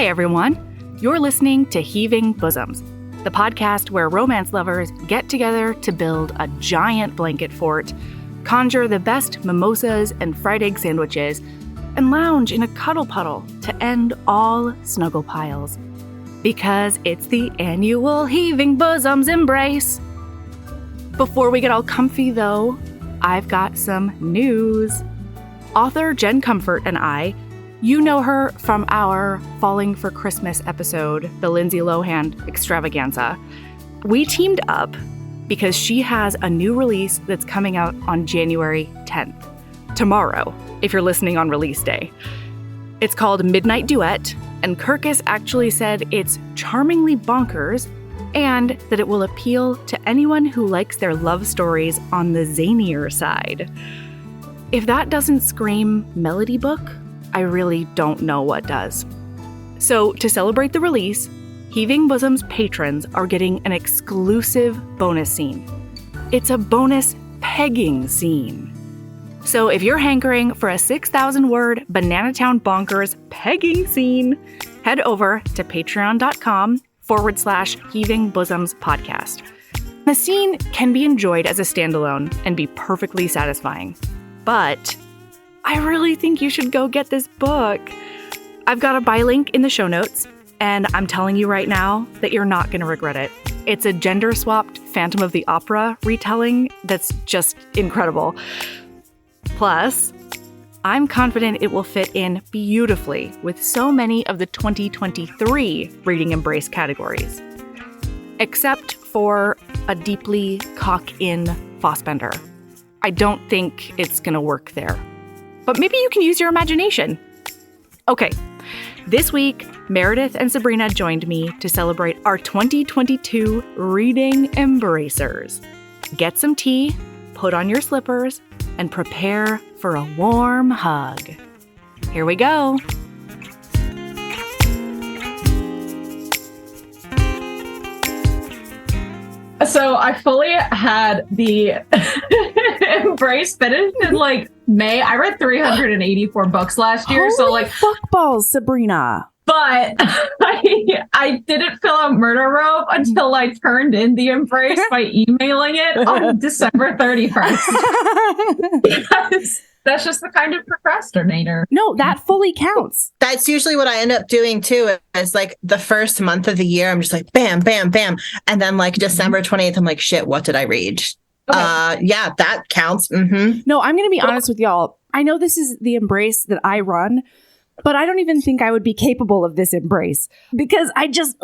Hey everyone, you're listening to Heaving Bosoms, the podcast where romance lovers get together to build a giant blanket fort, conjure the best mimosas and fried egg sandwiches, and lounge in a cuddle puddle to end all snuggle piles. Because it's the annual Heaving Bosoms embrace. Before we get all comfy though, I've got some news. Author Jen Comfort and I, you know her from our Falling for Christmas episode, the Lindsay Lohan extravaganza. We teamed up because she has a new release that's coming out on January 10th, tomorrow, if you're listening on release day. It's called Midnight Duet, and Kirkus actually said it's charmingly bonkers and that it will appeal to anyone who likes their love stories on the zanier side. If that doesn't scream melody book, I really don't know what does. So to celebrate the release, Heaving Bosoms patrons are getting an exclusive bonus scene. It's a bonus pegging scene. So if you're hankering for a 6,000-word Bananatown bonkers pegging scene, head over to patreon.com/Heaving Bosoms podcast. The scene can be enjoyed as a standalone and be perfectly satisfying. But I really think you should go get this book. I've got a buy link in the show notes, and I'm telling you right now that you're not going to regret it. It's a gender-swapped Phantom of the Opera retelling that's just incredible. Plus, I'm confident it will fit in beautifully with so many of the 2023 Reading Embrace categories. Except for a deeply cock-in Fossbender. I don't think it's going to work there. But maybe you can use your imagination. Okay, this week, Meredith and Sabrina joined me to celebrate our 2022 Reading Embracers. Get some tea, put on your slippers, and prepare for a warm hug. Here we go. So I fully had the Embrace finished in May. I read 384 books last year. Holy fuckballs, Sabrina. But I didn't fill out Murder Rope until I turned in the Embrace by emailing it on December 31st. Because that's just the kind of procrastinator. No, that fully counts. That's usually what I end up doing too. Is the first month of the year, I'm just bam, bam, bam. And then December 20th, I'm shit, what did I read? Okay. Yeah, that counts. Mm-hmm. No, I'm going to be honest with y'all. I know this is the Embrace that I run, but I don't even think I would be capable of this Embrace because I just,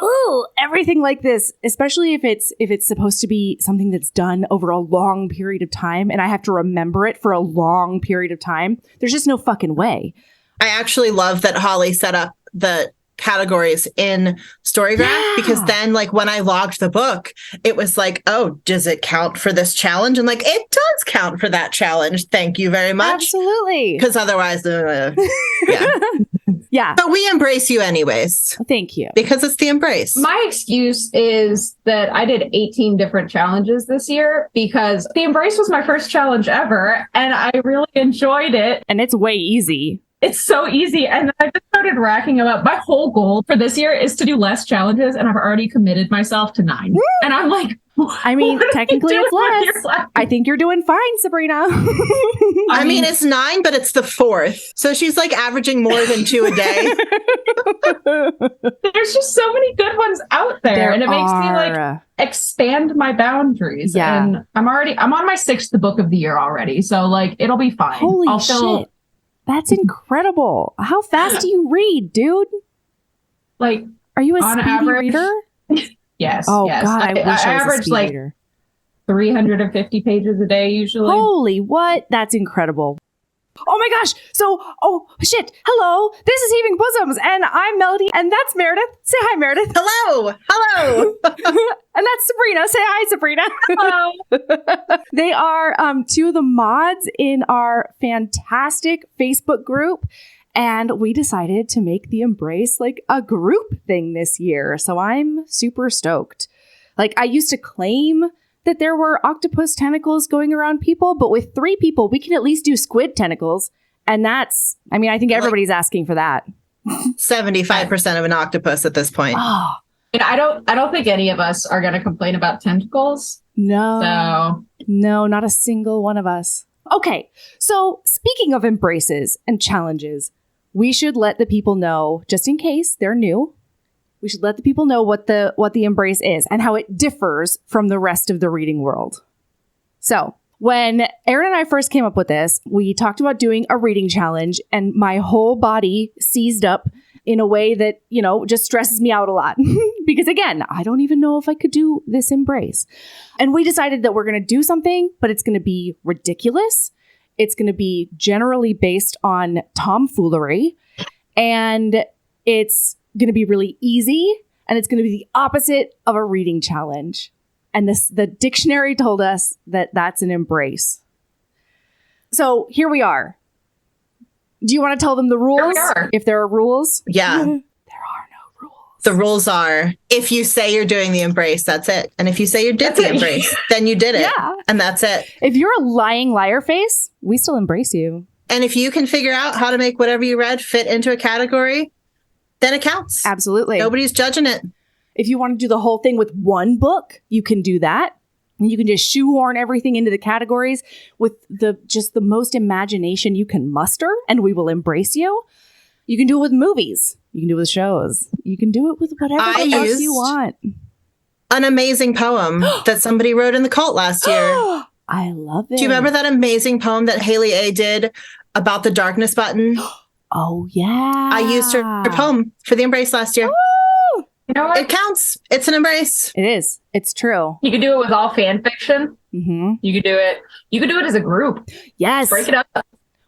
everything like this, especially if it's supposed to be something that's done over a long period of time and I have to remember it for a long period of time. There's just no fucking way. I actually love that Holly set up the categories in Storygraph because then when I logged the book, it was oh, does it count for this challenge? And it does count for that challenge. Thank you very much. Absolutely. Because otherwise, yeah. Yeah. But we embrace you anyways. Thank you. Because it's the Embrace. My excuse is that I did 18 different challenges this year because the Embrace was my first challenge ever and I really enjoyed it. And it's way easy. It's so easy. And I just started racking them up. My whole goal for this year is to do less challenges. And I've already committed myself to 9. Woo! And I'm I mean, technically it's less. I think you're doing fine, Sabrina. I mean, it's 9, but it's the 4th. So she's averaging more than 2 a day. There's just so many good ones out there. And it makes me expand my boundaries. Yeah. And I'm on my 6th book of the year already. So it'll be fine. Holy shit. That's incredible. How fast do you read, dude? Are you a speedy reader? Yes. Oh, yes. God, I wish I was average a speed reader. 350 pages a day usually. Holy what? That's incredible. Oh my gosh. So, shit. Hello. This is Heaving Bosoms and I'm Melody and that's Meredith. Say hi, Meredith. Hello. Hello. And that's Sabrina. Say hi, Sabrina. Hello. They are 2 of the mods in our fantastic Facebook group. And we decided to make the Embrace a group thing this year. So I'm super stoked. I used to claim that there were octopus tentacles going around people, but with 3 people, we can at least do squid tentacles. And that's, I think everybody's asking for that. 75% of an octopus at this point. Oh, And I don't think any of us are going to complain about tentacles. no. So No, not a single one of us. Okay, so speaking of embraces and challenges, we should let the people know, just in case they're new, we should let the people know what the embrace is and how it differs from the rest of the reading world. So when Erin and I first came up with this, we talked about doing a reading challenge, and my whole body seized up in a way that, you know, just stresses me out a lot. Because again, I don't even know if I could do this embrace. And we decided that we're going to do something, but it's going to be ridiculous. It's going to be generally based on tomfoolery. And it's going to be really easy. And it's going to be the opposite of a reading challenge. And the dictionary told us that that's an embrace. So here we are. Do you want to tell them the rules? Here we are. If there are rules? Yeah. There are no rules. The rules are, if you say you're doing the embrace, that's it. And if you say you did That's the it. embrace, then you did it. Yeah. And that's it. If you're a lying liar face, we still embrace you. And if you can figure out how to make whatever you read fit into a category, then it counts. Absolutely. Nobody's judging it. If you want to do the whole thing with one book, you can do that. And you can just shoehorn everything into the categories with the most imagination you can muster, and we will embrace you. You can do it with movies. You can do it with shows. You can do it with whatever I the fuck you used- want. An amazing poem that somebody wrote in the cult last year. I love it. Do you remember that amazing poem that Haley A did about the darkness button? Oh, yeah. I used her poem for the embrace last year. you know what? It counts. It's an embrace. It is. It's true. You could do it with all fan fiction. Mm-hmm. You could do it. You could do it as a group. Yes. Break it up.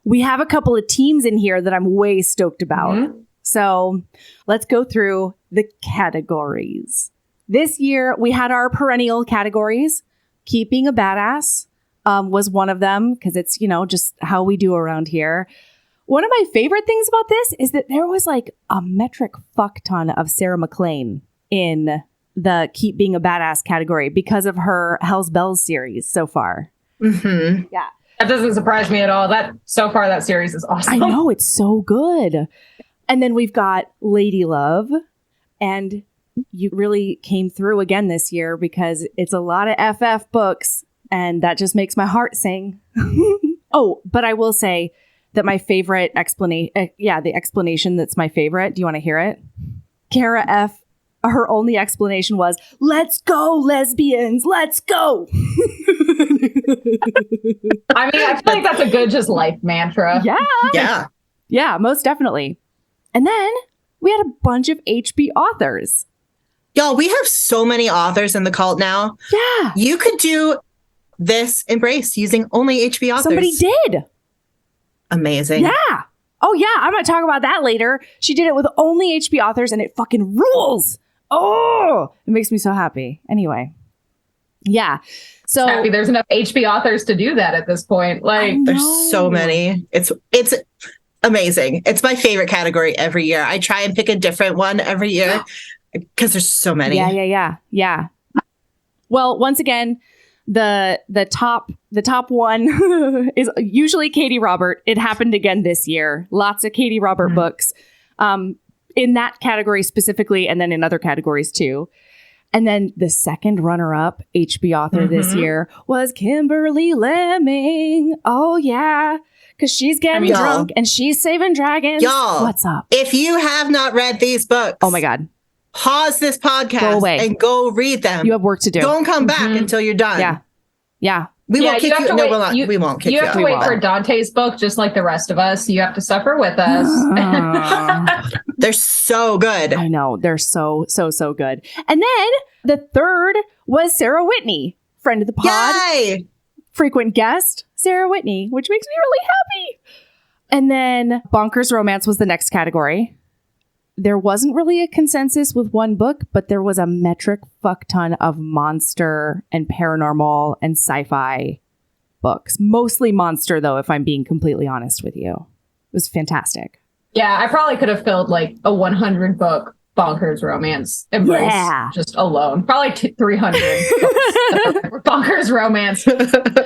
We have a couple of teams in here that I'm way stoked about. Mhm. So let's go through the categories. This year, we had our perennial categories. Keeping a badass was one of them because it's, you know, just how we do around here. One of my favorite things about this is that there was like a metric fuck ton of Sarah McLean in the Keep Being a Badass category because of her Hell's Bells series so far. Mm-hmm. Yeah. That doesn't surprise me at all. That so far that series is awesome. I know, it's so good. And then we've got Lady Love, and you really came through again this year because it's a lot of FF books, and that just makes my heart sing. Oh, but I will say that my favorite explanation, the explanation that's my favorite. Do you want to hear it? Kara F., her only explanation was, "Let's go, lesbians, let's go." I mean, I feel like that's a good just life mantra. Yeah. Yeah. Yeah, most definitely. And then we had a bunch of HB authors. Y'all, we have so many authors in the cult now. Yeah. You could do this embrace using only HB authors. Somebody did. Amazing. Yeah. Oh, yeah. I'm going to talk about that later. She did it with only HB authors, and it fucking rules. Oh, it makes me so happy. Anyway. Yeah. So Happy there's enough HB authors to do that at this point. Like, There's so many. It's amazing. It's my favorite category every year. I try and pick a different one every year because there's so many. Yeah. Well, once again, the top one is usually Katie Robert. It happened again this year. Lots of Katie Robert books in that category specifically, and then in other categories too. And then the second runner-up HB author this year was Kimberly Lemming. Oh, yeah. Because she's getting drunk and she's saving dragons. Y'all, what's up? If you have not read these books, Oh, my God. pause this podcast Go away. and go read them. You have work to do. Don't come back until you're done. Yeah. Yeah. We won't kick have you. to No, wait. we'll not. We won't kick you You have out. to wait won't. for Dante's book, just like the rest of us. You have to suffer with us. They're so good. I know. They're so good. And then the third was Sarah Whitney, friend of the pod, Yay! frequent guest, Sarah Whitney, which makes me really happy. And then Bonkers Romance was the next category. There wasn't really a consensus with one book, but there was a metric fuck ton of monster and paranormal and sci-fi books. Mostly monster, though, if I'm being completely honest with you. It was fantastic. Yeah, I probably could have filled like a 100 book Bonkers Romance embrace just alone. Probably 300 books. Bonkers Romance.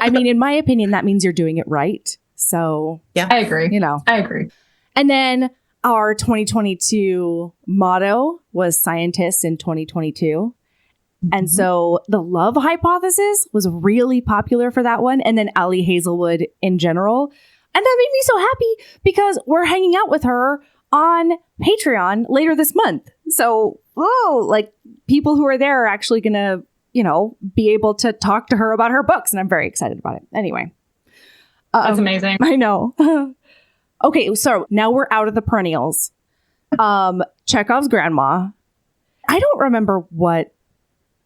I mean, in my opinion, that means you're doing it right. So, I agree. you know. I agree. And then Our 2022 motto was scientists in 2022. And so the love hypothesis was really popular for that one. And then Allie Hazelwood in general. And that made me so happy because we're hanging out with her on Patreon later this month. So, like people who are there are actually going to, be able to talk to her about her books. And I'm very excited about it. Anyway. That's amazing. I know. Okay. So now we're out of the perennials. Chekhov's grandma. I don't remember what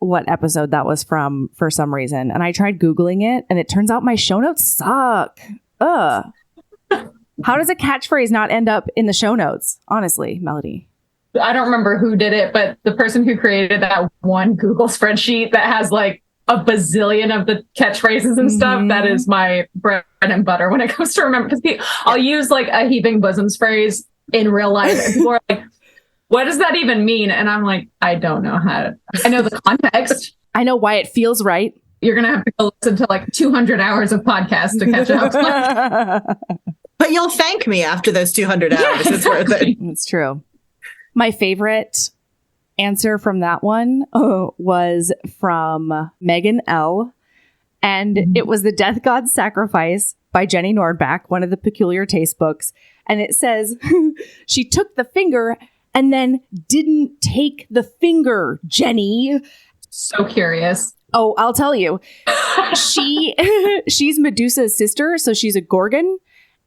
episode that was from for some reason. And I tried Googling it and it turns out my show notes suck. Ugh. How does a catchphrase not end up in the show notes? Honestly, Melody. I don't remember who did it, but the person who created that one Google spreadsheet that has like a bazillion of the catchphrases and stuff, that is my bread and butter when it comes to remember. Because I'll use like a heaving bosoms phrase in real life and people are like, what does that even mean? And I'm like, I don't know I know the context. I know why it feels right. You're going to have to go listen to like 200 hours of podcasts to catch up. But you'll thank me after those 200 hours. Yeah, It's worth it. It's true. My favorite answer from that one was from Megan L. And it was The Death God's Sacrifice by Jenny Nordbach, one of the Peculiar Taste books. And it says, she took the finger and then didn't take the finger, Jenny. So curious. Oh, I'll tell you. She's Medusa's sister, so she's a Gorgon.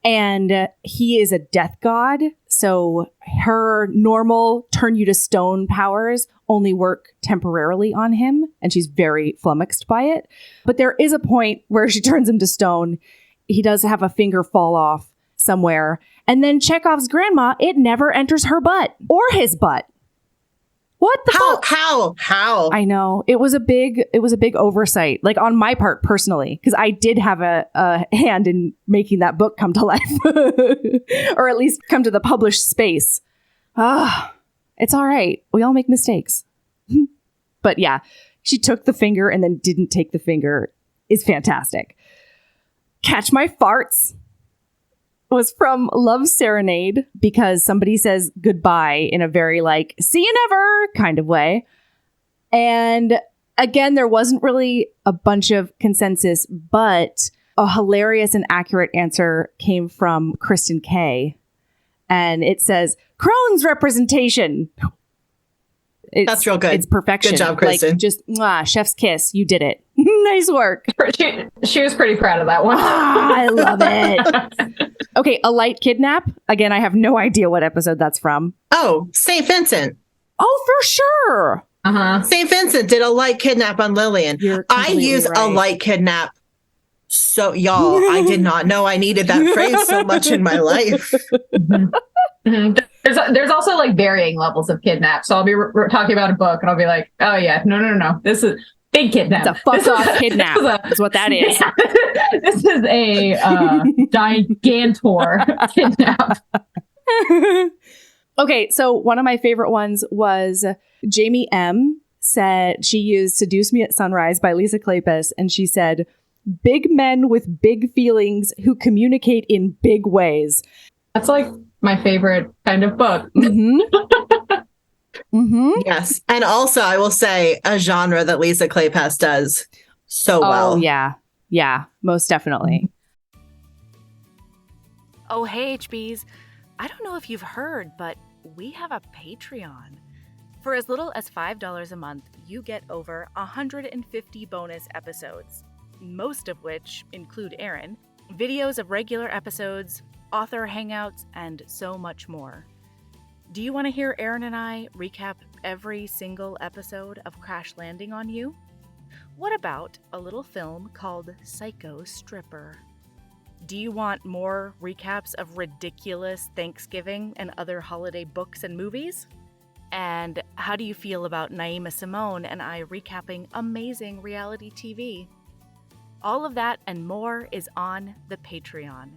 And he is a death god. So her normal turn you to stone powers only work temporarily on him. And she's very flummoxed by it. But there is a point where she turns him to stone. He does have a finger fall off somewhere. And then Chekhov's grandma, it never enters her butt or his butt. What the fuck? How? I know. It was a big oversight, like on my part personally, because I did have a hand in making that book come to life or at least come to the published space. It's all right. We all make mistakes. But yeah, she took the finger and then didn't take the finger is fantastic. Catch My Farts was from Love Serenade because somebody says goodbye in a very like, see you never kind of way. And again, there wasn't really a bunch of consensus, but a hilarious and accurate answer came from Kristen K. And it says, Crohn's representation. That's real good. It's perfection. Good job, Kristen. Like, just chef's kiss. You did it. Nice work. She was pretty proud of that one. I love it. Okay, A Light Kidnap. Again, I have no idea what episode that's from. Oh, St. Vincent. Oh, for sure. St. Vincent did a light kidnap on Lillian. I use right. a light kidnap. So, y'all, I did not know I needed that phrase so much in my life. There's also like varying levels of kidnap. So I'll be talking about a book and I'll be like, oh yeah, no. This is big kidnap. It's a fuck-off kidnap. That's what that is. This is a gigantor kidnap. Okay, so one of my favorite ones was Jamie M. said she used Seduce Me at Sunrise by Lisa Kleypas, and she said, big men with big feelings who communicate in big ways. That's like my favorite kind of book. Yes. And also, I will say a genre that Lisa Kleypas does so well. Oh, yeah. Yeah, most definitely. Oh, hey, HBs. I don't know if you've heard, but we have a Patreon. For as little as $5 a month, you get over 150 bonus episodes, most of which include Aaron, videos of regular episodes, author hangouts, and so much more. Do you want to hear Aaron and I recap every single episode of Crash Landing on You? What about a little film called Psycho Stripper? Do you want more recaps of ridiculous Thanksgiving and other holiday books and movies? And how do you feel about Naima Simone and I recapping amazing reality TV? All of that and more is on the Patreon.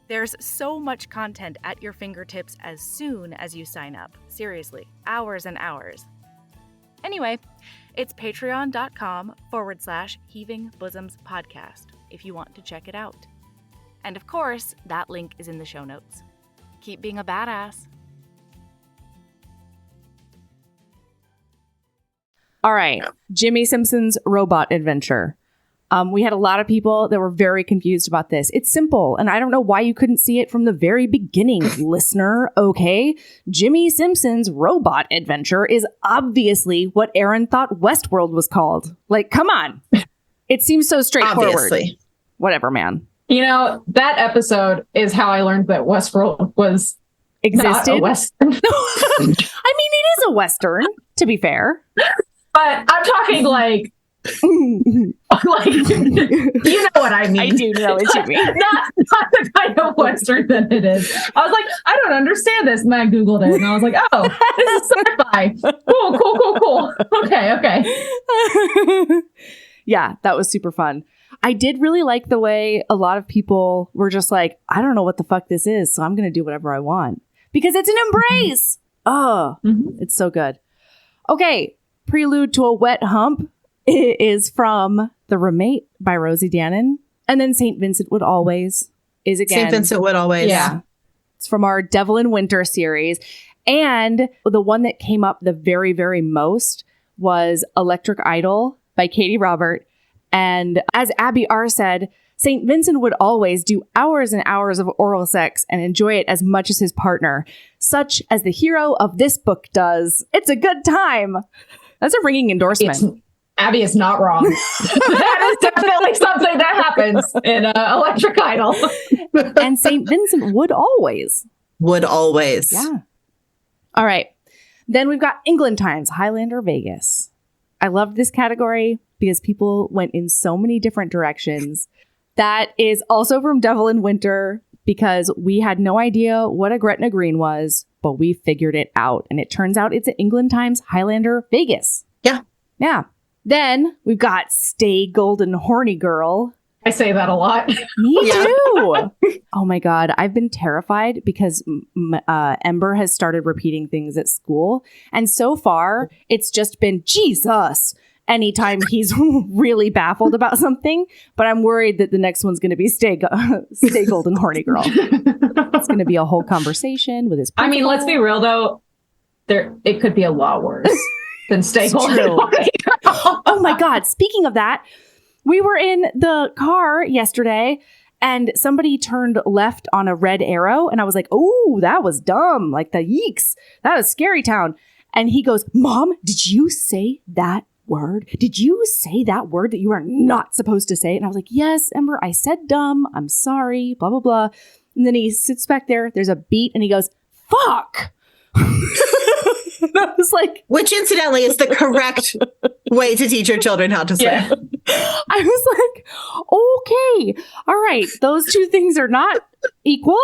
There's so much content at your fingertips as soon as you sign up. Seriously, hours and hours. Anyway, it's patreon.com/Heaving Bosoms Podcast if you want to check it out. And of course, that link is in the show notes. Keep being a badass. All right. Jimmy Simpson's robot adventure. We had a lot of people that were very confused about this. It's simple, and I don't know why you couldn't see it from the very beginning, listener. Okay. Jimmy Simpson's robot adventure is obviously what Aaron thought Westworld was called. Like, come on. It seems so straightforward. Obviously. Whatever, man. You know, that episode is how I learned that Westworld was not a Western. I mean, it is a Western, to be fair. But I'm talking like, you know what I mean. I do know what you mean. Not the kind of Western that it is. I was like, I don't understand this. And I Googled it and I was like, oh, this is sci-fi. Cool. Okay. Yeah, that was super fun. I did really like the way a lot of people were just like, I don't know what the fuck this is, so I'm going to do whatever I want. Because it's an embrace. Oh, It's so good. Okay, Prelude to a Wet Hump is from The Roommate by Rosie Danon. And then St. Vincent Would Always is again. St. Vincent Would Always. Yeah. It's from our Devil in Winter series. And the one that came up the very, very most was Electric Idol by Katie Robert. And as Abby R. said, St. Vincent would always do hours and hours of oral sex and enjoy it as much as his partner, such as the hero of this book does. It's a good time. That's a ringing endorsement. Abby is not wrong. That is definitely something that happens in Electric Idol. And St. Vincent would always. Would always. Yeah. All right. Then we've got England Times, Highlander, Vegas. I loved this category because people went in so many different directions. That is also from Devil in Winter because we had no idea what a Gretna Green was, but we figured it out. And it turns out it's an England Times, Highlander, Vegas. Yeah. Then we've got Stay Golden Horny Girl. I say that a lot. Me too. Oh my God. I've been terrified because Ember has started repeating things at school. And so far, it's just been Jesus anytime he's really baffled about something. But I'm worried that the next one's going to be Stay Golden Horny Girl. It's going to be a whole conversation with his principal. I mean, let's be real, though. It could be a lot worse than Stay Golden Horny Girl. Oh my God. Speaking of that, we were in the car yesterday and somebody turned left on a red arrow. And I was like, oh, that was dumb. Like the yeeks. That was Scary Town. And he goes, Mom, did you say that word? Did you say that word that you are not supposed to say? And I was like, yes, Ember, I said dumb. I'm sorry, blah, blah, blah. And then he sits back there. There's a beat and he goes, fuck. And I was like, which incidentally is the correct way to teach your children how to swear. Yeah. I was like, okay, all right, those two things are not equal.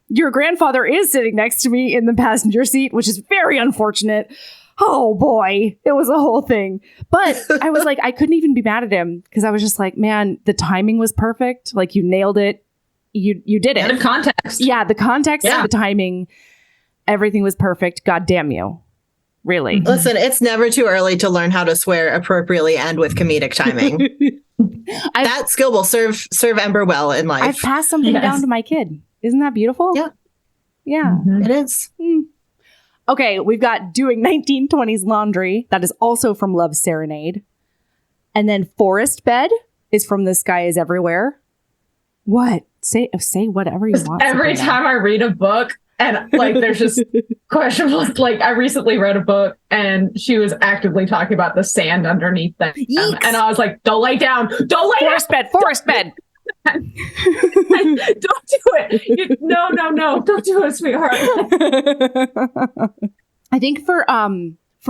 Your grandfather is sitting next to me in the passenger seat, which is very unfortunate. Oh boy, it was a whole thing. But I was like, I couldn't even be mad at him because I was just like, man, the timing was perfect. Like you nailed it. You did it. The context. Yeah, the context and the timing. Everything was perfect. God damn you. Really. Listen, it's never too early to learn how to swear appropriately and with comedic timing. That skill will serve Ember well in life. I've passed something down to my kid. Isn't that beautiful? Yeah. Yeah. It is. Okay, we've got Doing 1920s Laundry. That is also from Love Serenade. And then Forest Bed is from The Sky is Everywhere. What? Say whatever you want. Every time I read a book, and like, there's just questionable. Like, I recently read a book, and she was actively talking about the sand underneath them, and I was like, "Don't lay down! Don't lay down! Forest bed! Don't do it! No! Don't do it, sweetheart." I think for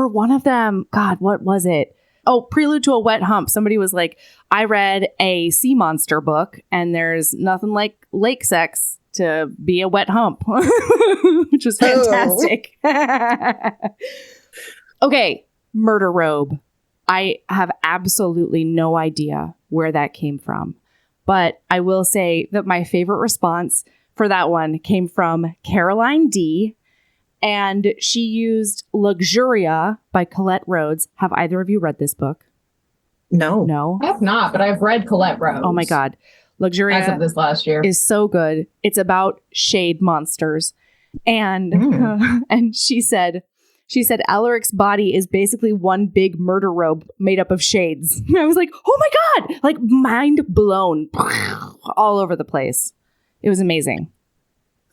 one of them, God, what was it? Oh, Prelude to a Wet Hump. Somebody was like, I read a sea monster book, and there's nothing like lake sex to be a wet hump, which was fantastic. Okay, Murder Robe. I have absolutely no idea where that came from, but I will say that my favorite response for that one came from Caroline D. And she used Luxuria by Colette Rhodes. Have either of you read this book? No. I have not, but I've read Colette Rhodes. Oh my God. Luxuria as of this last year is so good. It's about shade monsters. And and she said, She said Alaric's body is basically one big murder robe made up of shades. I was like, oh my God, like mind blown all over the place. It was amazing.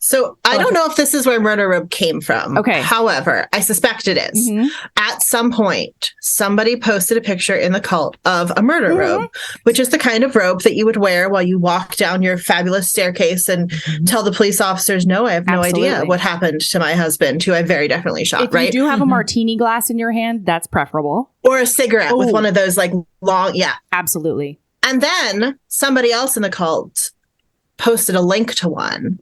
So I don't know if this is where murder robe came from. Okay. However, I suspect it is. At some point, somebody posted a picture in the cult of a murder robe, which is the kind of robe that you would wear while you walk down your fabulous staircase and tell the police officers, no, I have no idea what happened to my husband, who I very definitely shot, If you do have a martini glass in your hand, that's preferable. Or a cigarette with one of those like long, Absolutely. And then somebody else in the cult posted a link to one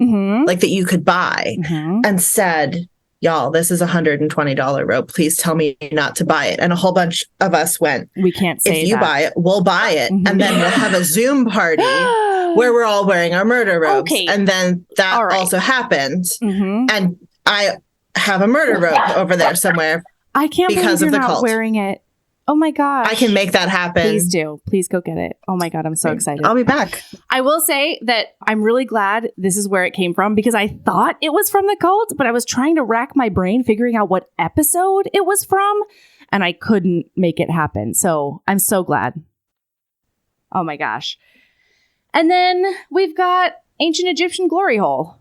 like that you could buy and said, y'all, this is $120 robe. Please tell me not to buy it. And a whole bunch of us went, we can't say if you buy it, we'll buy it. And then we'll have a Zoom party where we're all wearing our murder robes. Okay. And then that also happened. And I have a murder robe over there somewhere. I can't because believe of you're the not cult. wearing it. Oh my gosh. I can make that happen. Please do. Please go get it. Oh my God, I'm so excited. I'll be back. I will say that I'm really glad this is where it came from because I thought it was from the cult, but I was trying to rack my brain figuring out what episode it was from, and I couldn't make it happen. So I'm so glad. Oh my gosh. And then we've got Ancient Egyptian Glory Hole.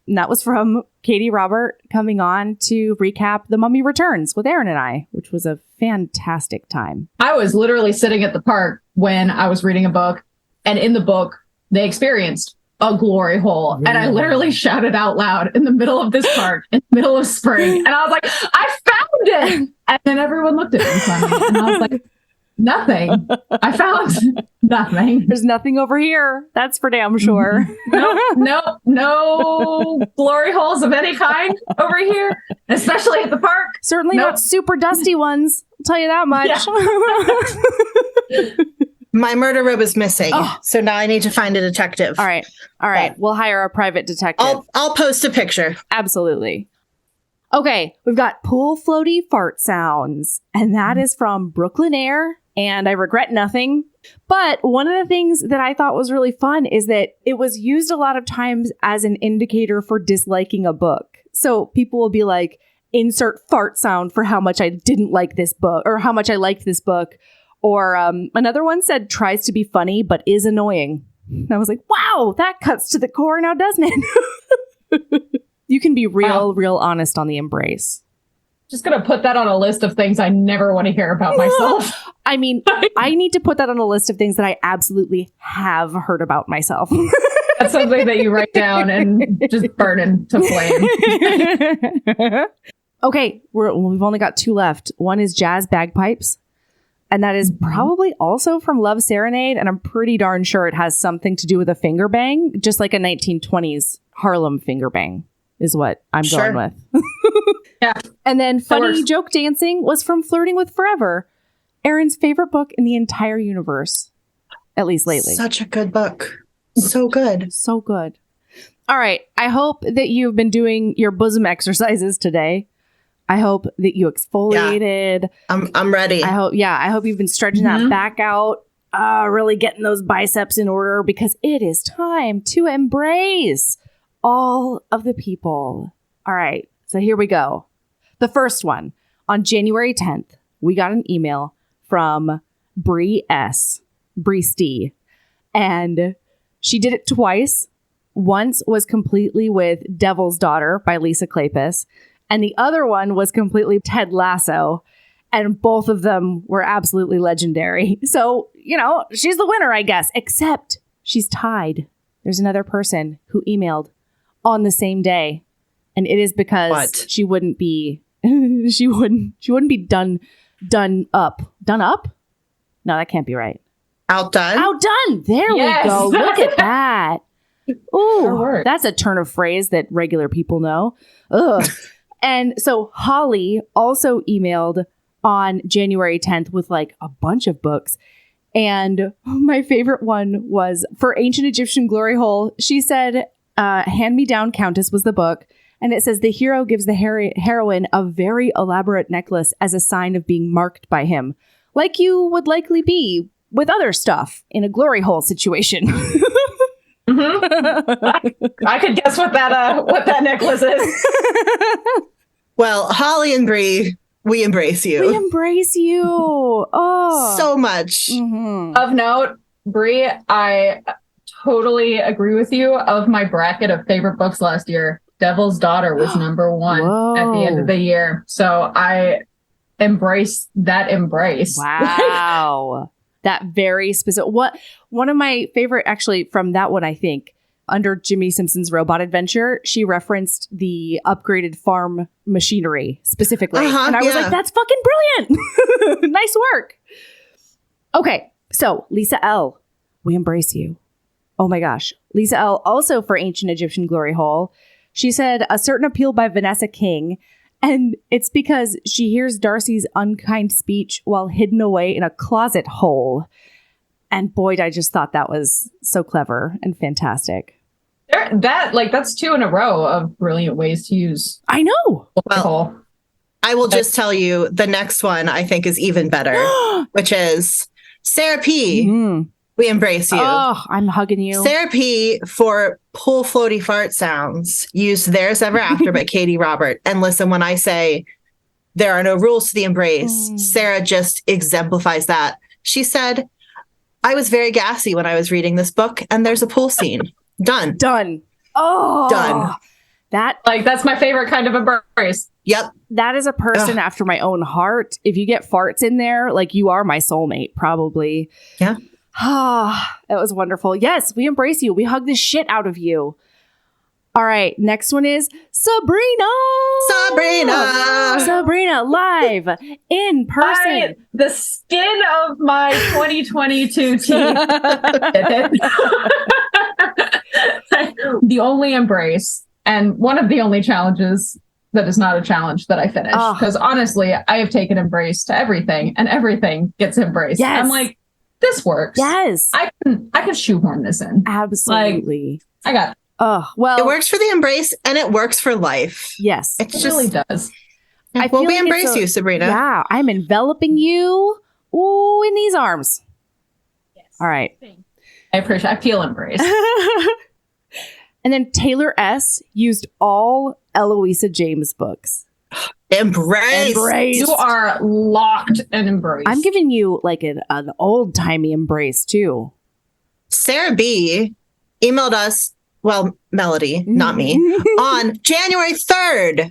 And that was from Katie Robert coming on to recap The Mummy Returns with Aaron and I, which was a fantastic time. I was literally sitting at the park when I was reading a book, and in the book, they experienced a glory hole. And I literally shouted out loud in the middle of this park, in the middle of spring. And I was like, I found it! And then everyone looked at me funny, and I was like, nothing. I found nothing. There's nothing over here. That's for damn sure. No glory holes of any kind over here, especially at the park. Certainly not super dusty ones. I'll tell you that much. Yeah. My murder robe is missing. So now I need to find a detective. All right. We'll hire a private detective. I'll post a picture. Absolutely. Okay, we've got pool floaty fart sounds, and that is from Brooklyn Air, and I regret nothing. But one of the things that I thought was really fun is that it was used a lot of times as an indicator for disliking a book. So people will be like, insert fart sound for how much I didn't like this book, or how much I liked this book. Or another one said, tries to be funny, but is annoying. And I was like, wow, that cuts to the core now, doesn't it? You can be real honest on the embrace. Just going to put that on a list of things I never want to hear about myself. I mean, I need to put that on a list of things that I absolutely have heard about myself. That's something that you write down and just burn into flame. Okay, we've only got two left. One is Jazz Bagpipes. And that is probably also from Love Serenade. And I'm pretty darn sure it has something to do with a finger bang, just like a 1920s Harlem finger bang. Is what I'm going with. Yeah. And then Funny Joke Dancing was from Flirting with Forever, Aaron's favorite book in the entire universe, at least lately. Such a good book. So good. So good. All right. I hope that you've been doing your bosom exercises today. I hope that you exfoliated. Yeah. I'm ready. I hope you've been stretching that back out, really getting those biceps in order, because it is time to embrace all of the people. All right, so here we go. The first one, on January 10th, we got an email from Bree Stee, and she did it twice. Once was completely with Devil's Daughter by Lisa Kleypas, and the other one was completely Ted Lasso, and both of them were absolutely legendary. So, she's the winner, I guess, except she's tied. There's another person who emailed on the same day, and it is because she wouldn't be she wouldn't be done up. No, that can't be right. Outdone. There we go. Look at that. Ooh, that's a turn of phrase that regular people know. Ugh. And so Holly also emailed on January 10th with like a bunch of books. And my favorite one was for Ancient Egyptian Glory Hole. She said, Hand Me Down Countess was the book. And it says the hero gives the heroine a very elaborate necklace as a sign of being marked by him, like you would likely be with other stuff in a glory hole situation. I could guess what that necklace is. Well, Holly and Bree, we embrace you. We embrace you. Oh, So much. Mhm. Of note, Bree, I totally agree with you. Of my bracket of favorite books last year, Devil's Daughter was number one at the end of the year. So I embrace that embrace. Wow. That very specific. One of my favorite, actually, from that one, I think, under Jimmy Simpson's Robot Adventure, she referenced the upgraded farm machinery specifically. And I was like, that's fucking brilliant. Nice work. Okay. So Lisa L., we embrace you. Oh my gosh. Lisa L., also for Ancient Egyptian Glory Hole. She said a certain appeal by Vanessa King. And it's because she hears Darcy's unkind speech while hidden away in a closet hole. And boy, I just thought that was so clever and fantastic. That's 2 in a row of brilliant ways to use. I know. Well, I will just tell you the next one I think is even better, which is Sarah P. Mm. We embrace you. Oh, I'm hugging you. Sarah P. for pool floaty fart sounds used Theirs Ever After by Katie Robert. And listen, when I say there are no rules to the embrace, Sarah just exemplifies that. She said, I was very gassy when I was reading this book, and there's a pool scene. Done. Oh, done. That's my favorite kind of embrace. Yep. That is a person after my own heart. If you get farts in there, like, you are my soulmate, probably. Yeah. Ah, that was wonderful. Yes, we embrace you. We hug the shit out of you. All right, next one is Sabrina. Sabrina live in person. The skin of my 2022 teeth. The only embrace, and one of the only challenges that is not a challenge that I finished. Because honestly, I have taken embrace to everything, and everything gets embraced. Yes. I'm like, this works. Yes. I can shoehorn this in. Absolutely. I got it. Oh, well. It works for the embrace and it works for life. Yes. It really does. Well, we embrace you, Sabrina. Yeah, I'm enveloping you. Ooh, in these arms. Yes. All right. I feel embraced. And then Taylor S. used all Eloisa James books. Embrace. You are locked and embraced. I'm giving you like an old-timey embrace, too. Sarah B. emailed us, well, Melody, not me, on January 3rd,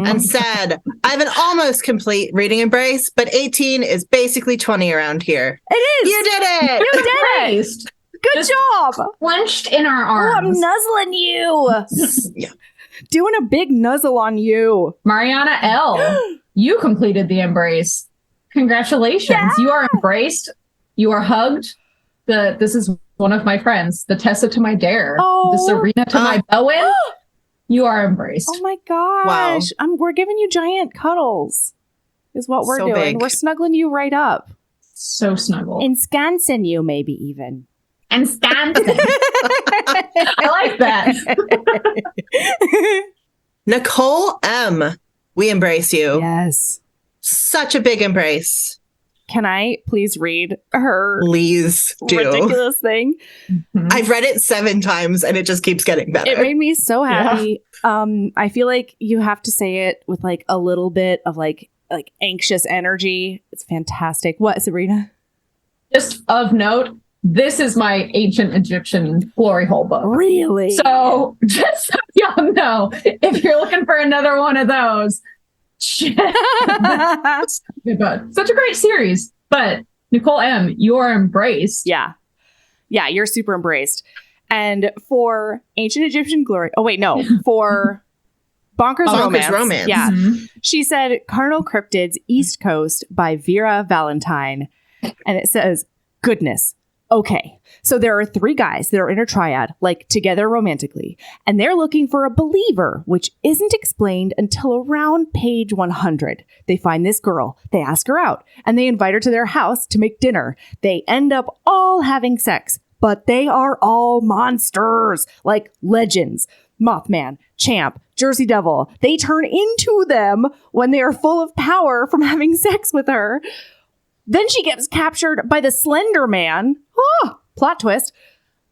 and said, I have an almost complete reading embrace, but 18 is basically 20 around here. It is. You did it. You did it. Good job. Clenched in our Oh, I'm arms. nuzzling you. Yeah. Doing a big nuzzle on you. Mariana L., you completed the embrace. Congratulations. Yeah. You are embraced. You are hugged. This is one of my friends. The Tessa to my Dare. Oh. The Serena to my Bowen. You are embraced. Oh my gosh. Wow. We're giving you giant cuddles is what we're So doing. big. We're snuggling you right up. So snuggle. Ensconcing you, maybe even. And Stanton. I like that. Nicole M. We embrace you. Yes. Such a big embrace. Can I please read her Please do. ridiculous thing? I've read it 7 times and it just keeps getting better. It made me so happy. I feel like you have to say it with like a little bit of like anxious energy. It's fantastic. What, Sabrina? Just of note, this is my Ancient Egyptian Glory Hole book. Really? So just so y'all know, if you're looking for another one of those, shit. But such a great series. But Nicole M., you're embraced. Yeah. Yeah, you're super embraced. And for Ancient Egyptian Glory, for Bonkers Romance. Yeah. Mhm. She said Carnal Cryptids East Coast by Vera Valentine. And it says, goodness. Okay, so there are 3 guys that are in a triad, like together romantically, and they're looking for a believer, which isn't explained until around page 100. They find this girl, they ask her out, and they invite her to their house to make dinner. They end up all having sex, but they are all monsters, like legends. Mothman, Champ, Jersey Devil. They turn into them when they are full of power from having sex with her. Then she gets captured by the Slender Man, plot twist,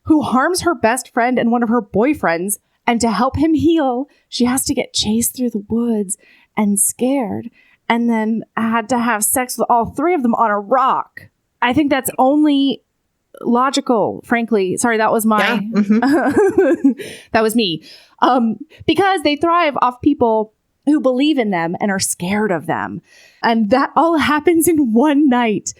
who harms her best friend and one of her boyfriends And to help him heal, she has to get chased through the woods and scared. And then had to have sex with all three of them on a rock. I think that's only logical, frankly. Sorry, that was my... that was me. Because they thrive off people who believe in them and are scared of them. And that all happens in one night.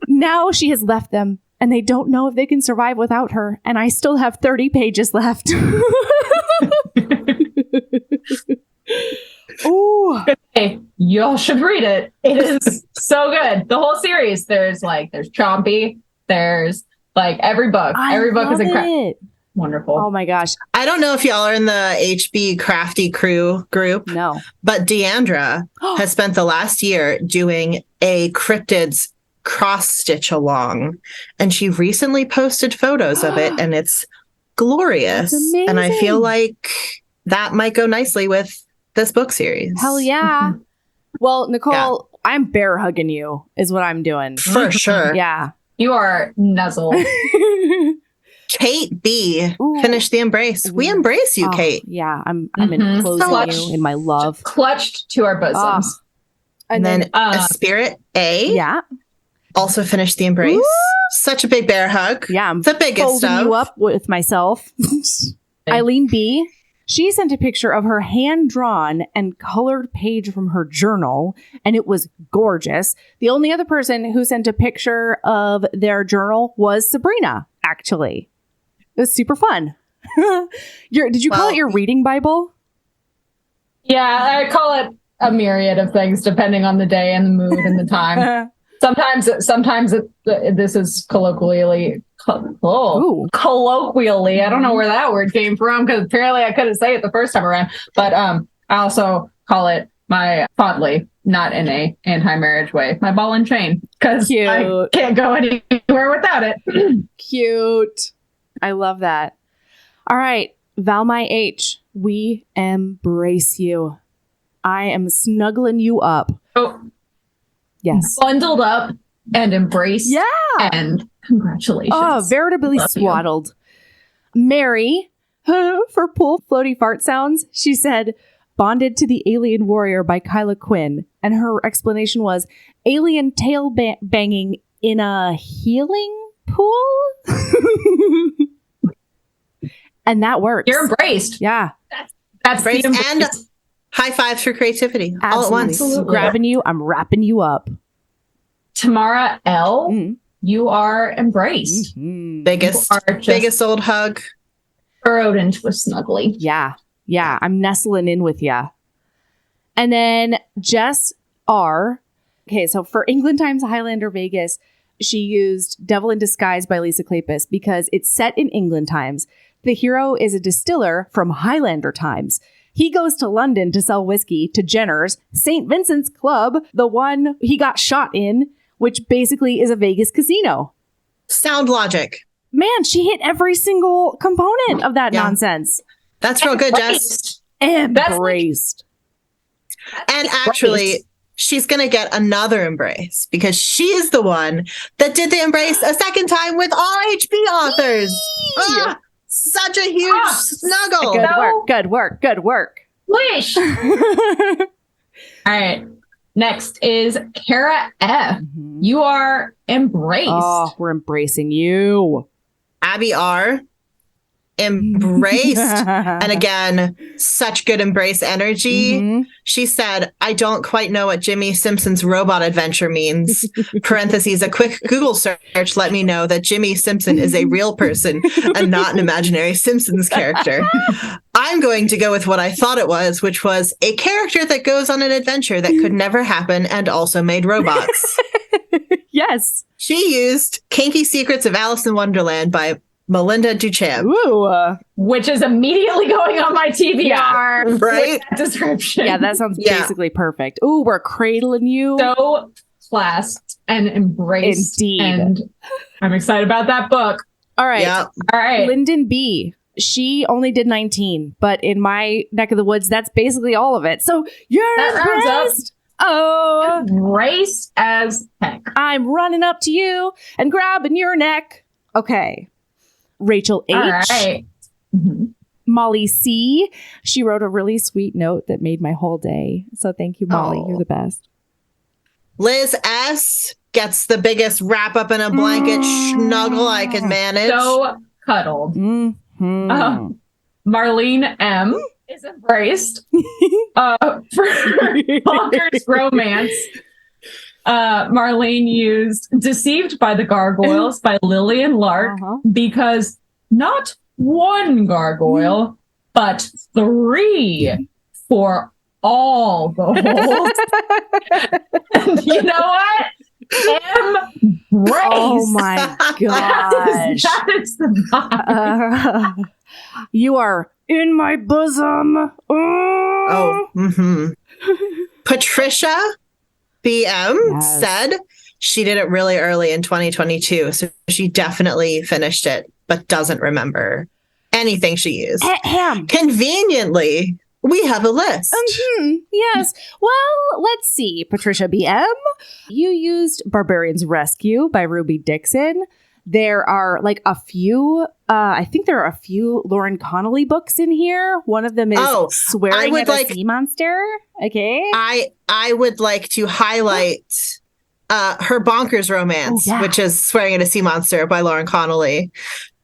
Now she has left them, and they don't know if they can survive without her. And I still have 30 pages left. Ooh. Hey, y'all should read it. It is so good. The whole series. There's Chompy. There's like every book. Every book is incredible. Wonderful. Oh my gosh. I don't know if y'all are in the HB Crafty Crew group. No. But Deandra has spent the last year doing a cryptids cross stitch along. And she recently posted photos of it, and it's glorious. And I feel like that might go nicely with this book series. Hell yeah. Well, Nicole, I'm bear hugging you is what I'm doing. For sure. Yeah. You are nuzzle. Kate B finished the embrace. We embrace you, Kate. Yeah, I'm enclosing you in my love. Clutched to our bosoms. And then a Spirit A. Yeah. Also finished the embrace. Woo! Such a big bear hug. Yeah, I'm the biggest folding you up with myself. Eileen B. She sent a picture of her hand-drawn and colored page from her journal, and it was gorgeous. The only other person who sent a picture of their journal was Sabrina, actually. It was super fun. Did you call it your reading Bible? Yeah, I call it a myriad of things depending on the day and the mood and the time. Sometimes this is colloquially. Colloquially, I don't know where that word came from because apparently I couldn't say it the first time around. But I also call it my fondly, not in a anti-marriage way, my ball and chain, because I can't go anywhere without it. Cute. I love that. All right, Valmy H, we embrace you. I am snuggling you up. Oh, yes, bundled up and embraced. Yeah, and congratulations. Oh, veritably swaddled. Mary, for Pool Floaty Fart Sounds, she said, bonded to the Alien Warrior by Kyla Quinn. And her explanation was, alien tail banging in a healing pool? And that works. You're embraced. Yeah. That's embraced. And high fives for creativity. Absolutely. All at once. Absolutely. Grabbing you, I'm wrapping you up. Tamara L., you are embraced. Mm-hmm. Biggest old hug. Burrowed into a snuggly. Yeah. Yeah. I'm nestling in with ya. And then Jess R. Okay, so for England Times Highlander Vegas, she used Devil in Disguise by Lisa Kleypas because it's set in England times. The hero is a distiller from Highlander times. He goes to London to sell whiskey to Jenner's, St. Vincent's Club, the one he got shot in, which basically is a Vegas casino. Sound logic. Man, she hit every single component of that nonsense. That's real good, Jess. Embraced. And actually, she's going to get another embrace because she is the one that did the embrace a second time with all HB authors. Such a huge snuggle. Good work. Wish. All right. Next is Kara F. Mm-hmm. You are embraced. Oh, we're embracing you. Abby R. Embraced. And again, such good embrace energy. Mm-hmm. She said, I don't quite know what Jimmy Simpson's robot adventure means. Parentheses, a quick Google search let me know that Jimmy Simpson is a real person and not an imaginary Simpsons character. I'm going to go with what I thought it was, which was a character that goes on an adventure that could never happen and also made robots. Yes. She used Kinky Secrets of Alice in Wonderland by Melinda Duchamp. Ooh. Which is immediately going on my TBR. Right? That description. Yeah, that sounds basically perfect. Ooh, we're cradling you. So clasped and embraced. Indeed. And I'm excited about that book. All right. Yep. All right. Lyndon B. She only did 19, but in my neck of the woods, that's basically all of it. So you're embraced. Oh. Embraced as heck. I'm running up to you and grabbing your neck. Okay. Rachel H. All right. Mm-hmm. Molly C. She wrote a really sweet note that made my whole day. So thank you, Molly. Oh. You're the best. Liz S. gets the biggest wrap up in a blanket snuggle I can manage. So cuddled. Mm-hmm. Marlene M. is embraced for bonkers romance. Marlene used Deceived by the Gargoyles by Lillian Lark because not one gargoyle, but 3 for all the holes. And you know what? Embrace. Oh my gosh. That is the vibe. You are in my bosom. Oh, Patricia BM said she did it really early in 2022. So she definitely finished it, but doesn't remember anything she used. Conveniently, we have a list. Yes. Well, let's see. Patricia BM, you used Barbarian's Rescue by Ruby Dixon. There are like a few, I think there are a few Lauren Connolly books in here. One of them is Swearing at a Sea Monster. Okay. I would like to highlight her Bonkers Romance, which is Swearing at a Sea Monster by Lauren Connolly.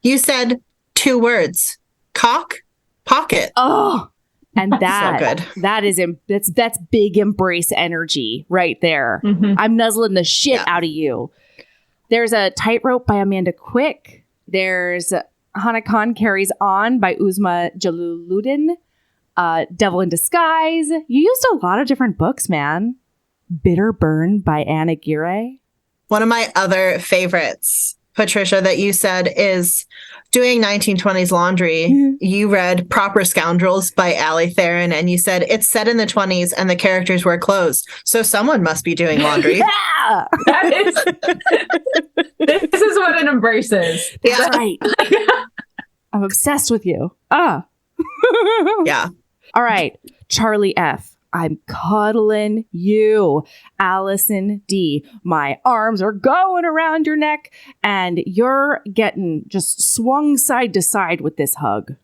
You said 2 words, cock, pocket. Oh, and that, so good. That is, that's big embrace energy right there. I'm nuzzling the shit out of you. There's a Tightrope by Amanda Quick. There's Hana Khan Carries On by Uzma Jaluluddin. Devil in Disguise. You used a lot of different books, man. Bitter Burn by Anna Gire. One of my other favorites, Patricia, that you said is doing 1920s laundry. You read Proper Scoundrels by Allie Theron, and you said it's set in the 20s and the characters wear clothes. So someone must be doing laundry. Yeah! This is what an embrace is. That's right. I'm obsessed with you. Yeah. All right. Charlie F. I'm cuddling you. Allison D. My arms are going around your neck and you're getting just swung side to side with this hug.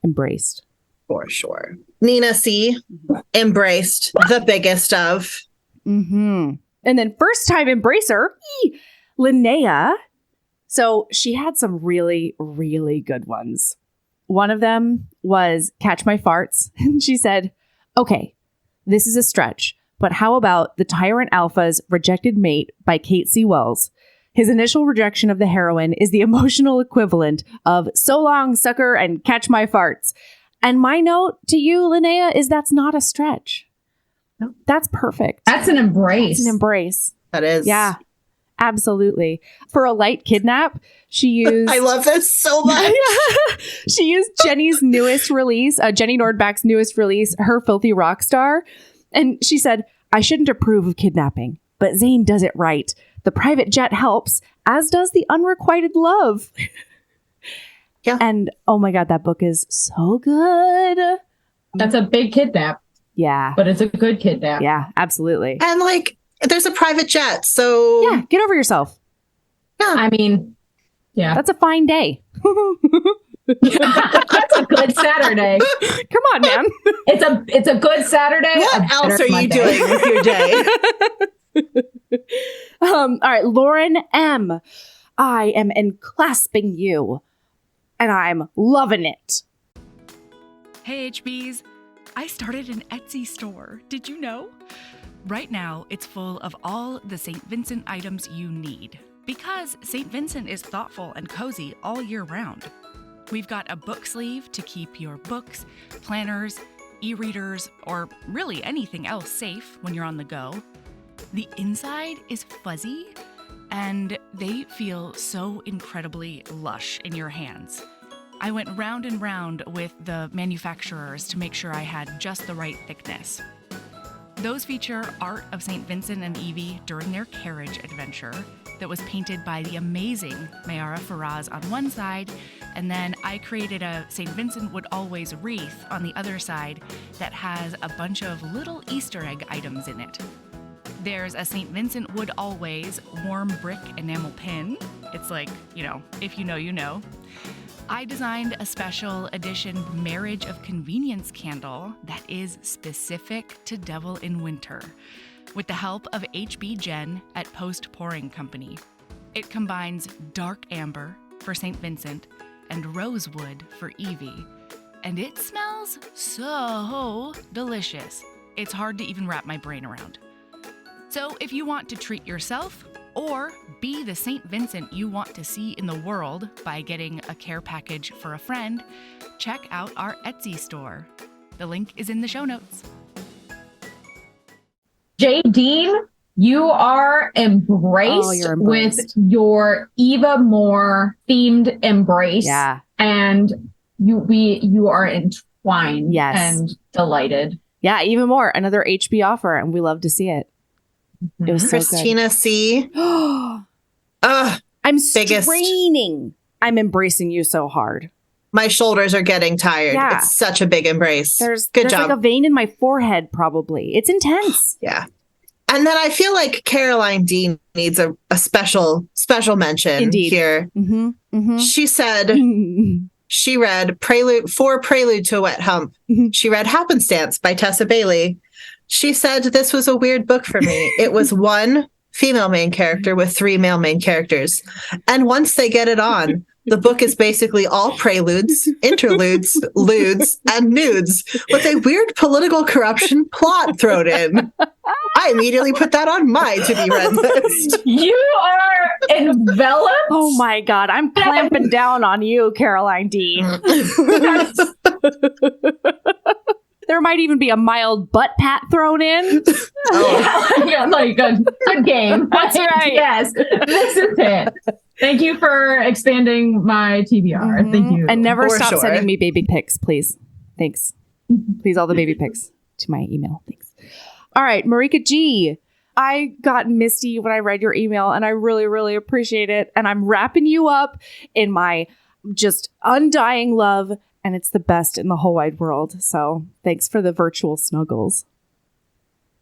Embraced. For sure. Nina C. Embraced. The biggest of. And then first time embracer, Linnea. So she had some really, really good ones. One of them was Catch My Farts. And she said, okay, this is a stretch, but how about The Tyrant Alpha's Rejected Mate by Kate C. Wells? His initial rejection of the heroine is the emotional equivalent of So Long, Sucker, and Catch My Farts. And my note to you, Linnea, is that's not a stretch. No. That's perfect. That's an embrace. That's an embrace. That is. Yeah, absolutely. For a light kidnap, she used... I love this so much. She used Jenny's newest release, Jenny Nordback's newest release, Her Filthy Rockstar. And she said, I shouldn't approve of kidnapping, but Zane does it right. The private jet helps, as does the unrequited love. Yeah. And oh my God, that book is so good. That's a big kidnap. Yeah. But it's a good kidnap. Yeah, absolutely. And like, there's a private jet, so... Yeah, get over yourself. Yeah. I mean, yeah. That's a fine day. That's a good Saturday. Come on, man. It's a good Saturday. What else are you doing with your day? All right, Lauren M. I am enclasping you, and I'm loving it. Hey, HBs. I started an Etsy store. Did you know? Right now, it's full of all the St. Vincent items you need, because St. Vincent is thoughtful and cozy all year round. We've got a book sleeve to keep your books, planners, e-readers, or really anything else safe when you're on the go. The inside is fuzzy, and they feel so incredibly lush in your hands. I went round and round with the manufacturers to make sure I had just the right thickness. Those feature art of St. Vincent and Evie during their carriage adventure that was painted by the amazing Mayara Faraz on one side, and then I created a St. Vincent Would Always wreath on the other side that has a bunch of little Easter egg items in it. There's a St. Vincent Would Always warm brick enamel pin. It's like, if you know, you know. I designed a special edition Marriage of Convenience candle that is specific to Devil in Winter with the help of HB Jen at Post Pouring Company. It combines dark amber for St. Vincent and rosewood for Evie, and it smells so delicious. It's hard to even wrap my brain around. So if you want to treat yourself or be the St. Vincent you want to see in the world by getting a care package for a friend, check out our Etsy store. The link is in the show notes. J. Dean, you are embraced, with your Eva Moore themed embrace. Yeah. And you are entwined and delighted. Yeah, even more. Another HB offer, and we love to see it. It was Christina so C. I'm straining. I'm embracing you so hard. My shoulders are getting tired. Yeah. It's such a big embrace. There's Good job. like a vein in my forehead, probably. It's intense. Yeah. And then I feel like Caroline Dean needs a special mention here. Mm-hmm. Mm-hmm. She said she read Prelude to a Wet Hump. Mm-hmm. She read Happenstance by Tessa Bailey. She said this was a weird book for me. It was one female main character with 3 male main characters. And once they get it on, the book is basically all preludes, interludes, ludes, and nudes with a weird political corruption plot thrown in. I immediately put that on my to-be read list. You are enveloped. Oh my God. I'm clamping down on you, Caroline Dean. There might even be a mild butt pat thrown in. Yeah, like a good game. That's right. Yes, this is it. Thank you for expanding my TBR. Mm-hmm. Thank you. And never For stop sure. sending me baby pics, please. Thanks. Please, all the baby pics to my email. Thanks. All right, Marika G. I got misty when I read your email, and I really, really appreciate it. And I'm wrapping you up in my just undying love. And it's the best in the whole wide world. So thanks for the virtual snuggles.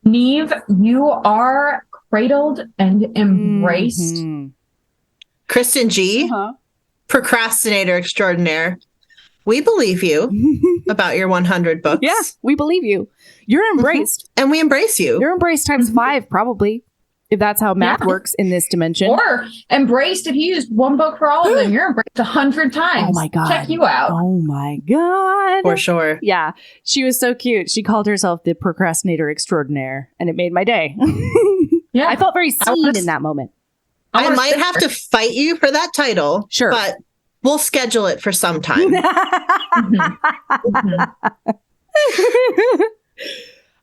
Neve, you are cradled and embraced. Mm-hmm. Kristen G. Procrastinator extraordinaire. We believe you about your 100 books. Yeah, we believe you. You're embraced. And we embrace you. You're embraced times 5, probably. If that's how math works in this dimension. Or embraced, if you used one book for all of them, you're embraced 100 times. Oh my God. Check you out. Oh my God. For sure. Yeah. She was so cute. She called herself the procrastinator extraordinaire, and it made my day. Yeah. I felt very seen in that moment. I might have to fight you for that title. Sure. But we'll schedule it for some time.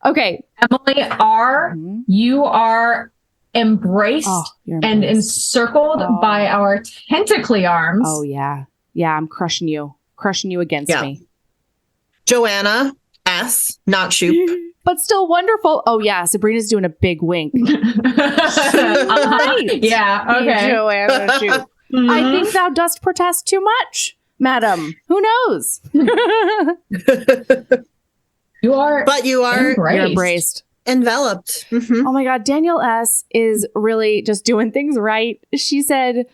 Okay. Emily R., you are embraced You're and embraced. encircled by our tentacly arms. Oh, yeah. Yeah, I'm crushing you. Crushing you against me. Joanna S., not Shoop. But still wonderful. Oh, yeah. Sabrina's doing a big wink. Right. Yeah. Okay. Joanna, shoot. I think thou dost protest too much, madam. Who knows? You are. But you are You're embraced. enveloped. Mm-hmm. Oh my God. Danielle S. is really just doing things right. She said,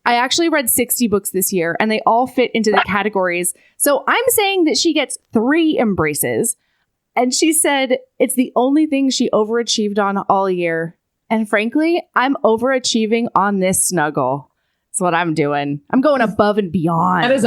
I actually read 60 books this year and they all fit into the categories. So I'm saying that she gets 3 embraces. And she said it's the only thing she overachieved on all year. And frankly, I'm overachieving on this snuggle. That's what I'm doing. I'm going above and beyond. That is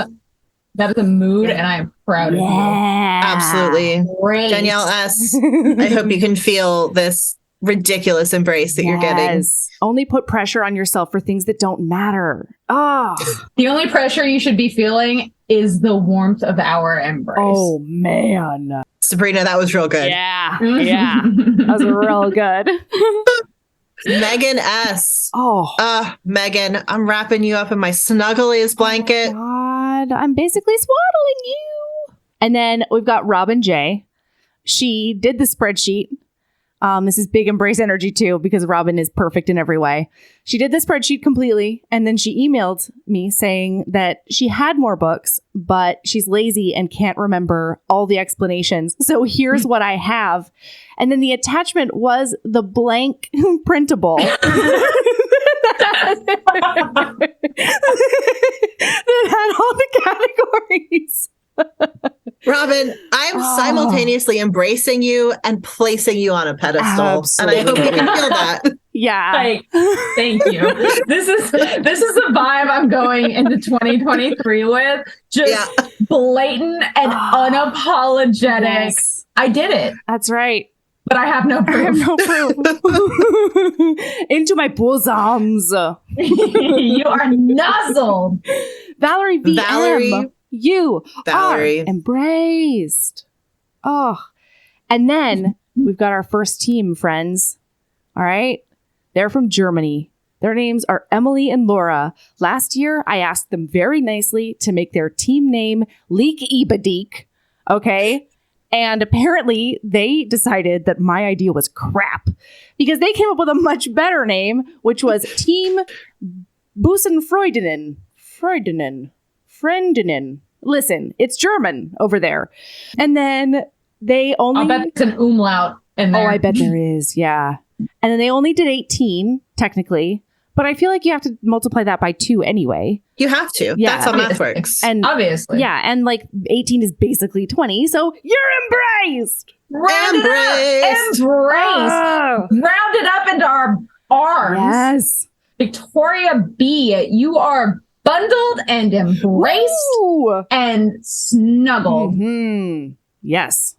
a mood, and I am proud of you. Absolutely. Great. Danielle S., I hope you can feel this ridiculous embrace that you're getting. Only put pressure on yourself for things that don't matter. Oh. The only pressure you should be feeling is the warmth of our embrace. Oh, man. Sabrina, that was real good. Yeah. Yeah. That was real good. Megan S. Oh. Megan, I'm wrapping you up in my snuggliest blanket. Oh God, I'm basically swaddling you. And then we've got Robin J. She did the spreadsheet. This is big embrace energy too, because Robin is perfect in every way. She did the spreadsheet completely. And then she emailed me saying that she had more books, but she's lazy and can't remember all the explanations. So here's what I have. And then the attachment was the blank printable that had all the categories. Robin, I'm simultaneously embracing you and placing you on a pedestal. Absolutely. And I hope you can feel that. Yeah. Thank you. This is the vibe I'm going into 2023 with. Just blatant and unapologetic. Yes. I did it, That's right. but I have no I have proof. no proof. Into my bosoms. You are nuzzled. Valerie VM. Valerie. You Valerie. are embraced. Oh. And then we've got our first team, friends. All right. They're from Germany. Their names are Emily and Laura. Last year, I asked them very nicely to make their team name Leek Ibadik. Okay. And apparently they decided that my idea was crap because they came up with a much better name, which was Team Busenfreundinnen. Freundinnen. Listen, it's German over there. And then they only... I'll bet it's an umlaut in there. Oh, I bet there is. Yeah. And then they only did 18, technically. But I feel like you have to multiply that by 2 anyway. You have to. Yeah. That's how math works. And obviously. yeah, and like 18 is basically 20. So you're embraced. Rounded Embraced. up. Embraced. Rounded up into our arms. Yes. Victoria B, you are bundled and embraced Woo! and snuggled. Mhm. Yes.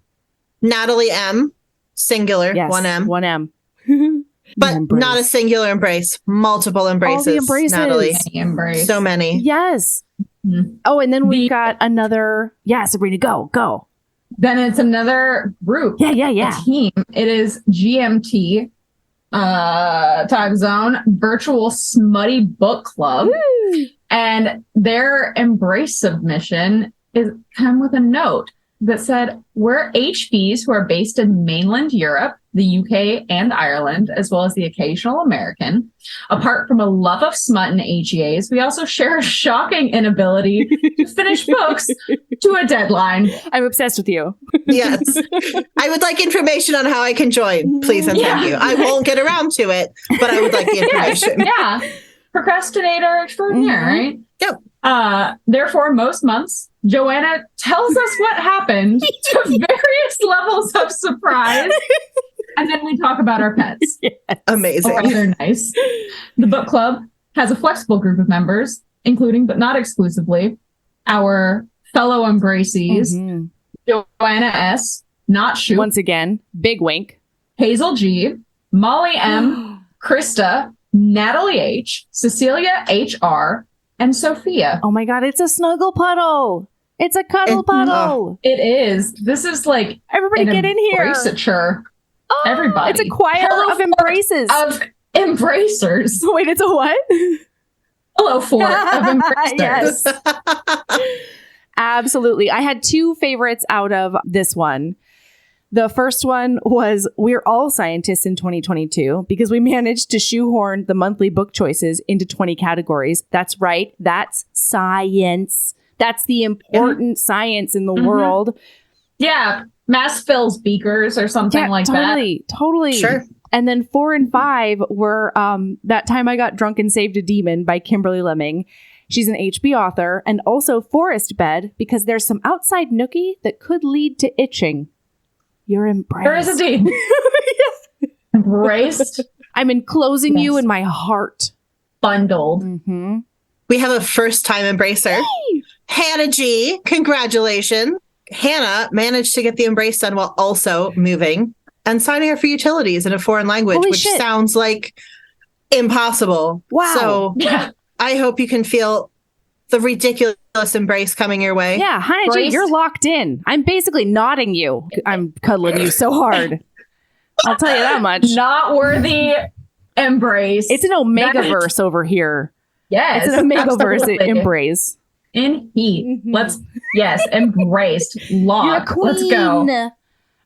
Natalie M, singular, Yes. 1M. 1M. But Embrace. not a singular embrace, multiple embraces. All the embraces. Natalie. Embrace. So many. Yes. Mhm. Oh, and then we've got another. Yeah, Sabrina, go. Then it's another group. Yeah. A team. It is GMT time zone virtual smutty book club. Woo! And their embrace submission is come with a note that said, we're HBs who are based in mainland Europe, the UK and Ireland, as well as the occasional American. Apart from a love of smut and AGAs, we also share a shocking inability to finish books to a deadline. I'm obsessed with you. Yes. I would like information on how I can join, please and thank you. I won't get around to it, but I would like the information. Yeah. Procrastinator extraordinaire, right? Yep. Therefore, most months, Joanna tells us what happened to various levels of surprise. And then we talk about our pets. Amazing. Oh, they're nice. The book club has a flexible group of members, including, but not exclusively, our fellow embracees, Mhm. Joanna S., Not Shoot, Once again, big wink. Hazel G., Molly M., Krista, Natalie H., Cecilia H.R., and Sophia. Oh my God, it's a snuggle puddle. It's a cuddle puddle. It is. This is like Everybody an get in here. embrace-ature Oh, everybody. It's a choir Hello, of embraces. of embracers. Wait, it's a what? Hello, fort of embracers. Yes. Absolutely. I had 2 favorites out of this one. The first one was we're all scientists in 2022 because we managed to shoehorn the monthly book choices into 20 categories. That's right. That's science. That's the important science in the world. Yeah, mass fills beakers or something like totally, that. Totally. Sure. And then 4 and 5 were That Time I Got Drunk and Saved a Demon by Kimberly Lemming. She's an HB author, and also Forest Bed because there's some outside nookie that could lead to itching. You're embraced. There is a deed. Embraced, I'm enclosing you Yes. in my heart. bundled. Mm-hmm. We have a first time embracer. Hannah G. Congratulations. Hannah managed to get the embrace done while also moving and signing up for utilities in a foreign language, Holy which shit. sounds like impossible. Wow. So Yeah. I hope you can feel the ridiculous embrace coming your way. Yeah, Hannah G, Braced. you're locked in. I'm basically nodding you. I'm cuddling you so hard. I'll tell you that much. Not worthy embrace. It's an Omega-verse over here. yes. It's an Omega-verse absolutely. embrace. In heat. Mhm. Yes, embraced. You're a Locked. queen. Let's go.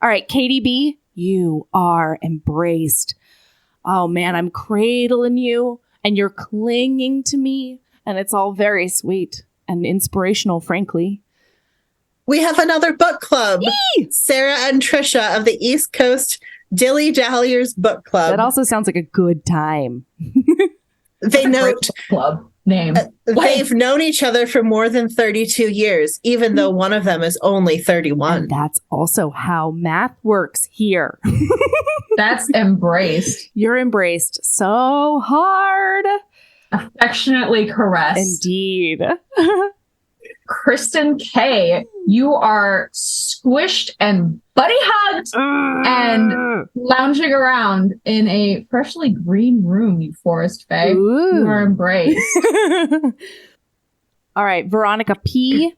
All right, Katie B, you are embraced. Oh man, I'm cradling you and you're clinging to me. And it's all very sweet and inspirational, frankly. We have another book club. Yee! Sarah and Trisha of the East Coast Dilly Dalliers Book Club. That also sounds like a good time. They note club name. they've known each other for more than 32 years, even though one of them is only 31. And that's also how math works here. That's embraced. You're embraced so hard. Affectionately caressed. Indeed. Kristen K, you are squished and buddy hugged and lounging around in a freshly green room, you forest fae. You are embraced. All right, Veronica P,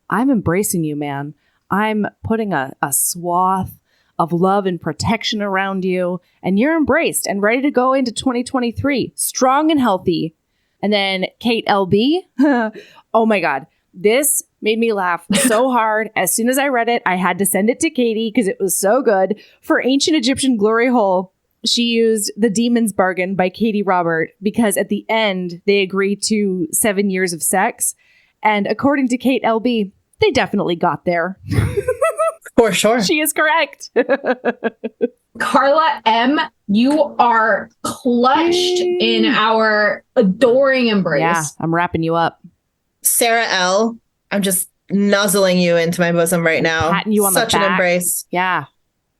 I'm embracing you, man. I'm putting a swath of love and protection around you, and you're embraced and ready to go into 2023, strong and healthy. And then Kate LB, oh my God. This made me laugh so hard. As soon as I read it, I had to send it to Katie because it was so good. For Ancient Egyptian Glory Hole, she used The Demon's Bargain by Katie Robert because at the end, they agreed to 7 years of sex. And according to Kate LB, they definitely got there. For sure. She is correct. Carla M, you are clutched in our adoring embrace. Yeah, I'm wrapping you up. Sarah L, I'm just nuzzling you into my bosom right now. Patting you on Such the back. an embrace. Yeah.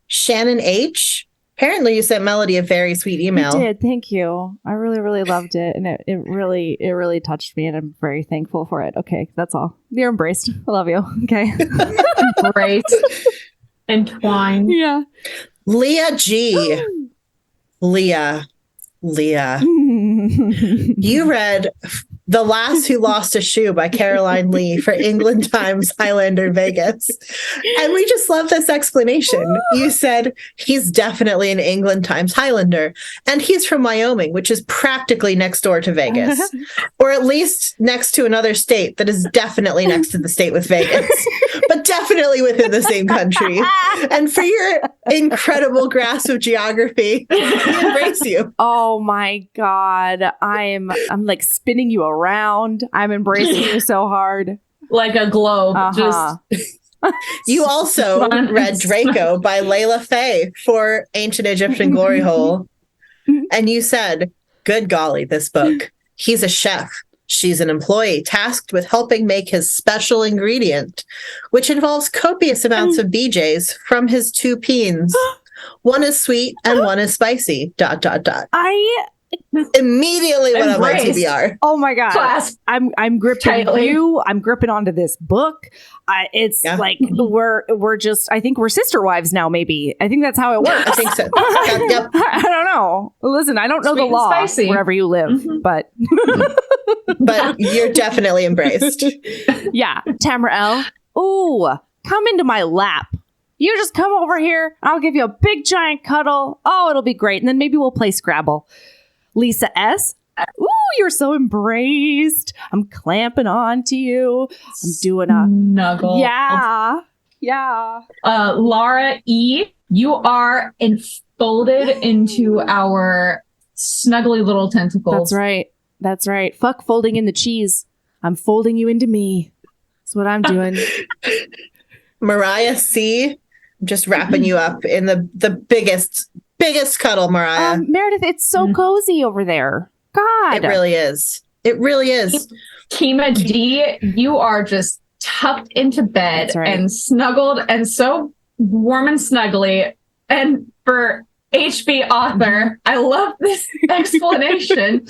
Shannon H, apparently you sent Melody a very sweet email. You did. Thank you. I really, really loved it. And it really touched me. And I'm very thankful for it. Okay. That's all. You're embraced. I love you. Okay. Embraced. Entwined. Yeah. Leah G. Leah. You read The Lass Who Lost a Shoe by Caroline Lee for England Times Highlander Vegas. And we just love this explanation. You said he's definitely an England Times Highlander, and he's from Wyoming, which is practically next door to Vegas, or at least next to another state that is definitely next to the state with Vegas, but definitely within the same country. And for your incredible grasp of geography, we embrace you. Oh my God. I'm like spinning you around. I'm embracing you so hard. Like a globe. Just You also read Draco by Layla Faye for Ancient Egyptian Glory Hole. And you said, good golly, this book. He's a chef. She's an employee tasked with helping make his special ingredient, which involves copious amounts of BJs from his two peens. One is sweet and one is spicy. ... I Immediately went on my TBR. Oh my God. Class. I'm gripping Tightly. you. I'm gripping onto this book. It's like we're just, I think we're sister wives now, maybe. I think that's how it works. I think so. Yep. I don't know. Listen, I don't know Sweet the and law spicy. wherever you live, but But you're definitely embraced. yeah. Tamara L. Ooh, come into my lap. You just come over here. I'll give you a big giant cuddle. Oh, it'll be great. And then maybe we'll play Scrabble. Lisa S. Ooh, you're so embraced. I'm clamping on to you. I'm doing a snuggle. Yeah. Laura E, you are enfolded into our snuggly little tentacles. That's right. Fuck folding in the cheese. I'm folding you into me. That's what I'm doing. Mariah C, I'm just wrapping you up in the biggest cuddle, Mariah. Meredith, it's so cozy over there. God. It really is. It really is. Kima D, you are just tucked into bed and snuggled and so warm and snuggly. And for HB author, I love this explanation,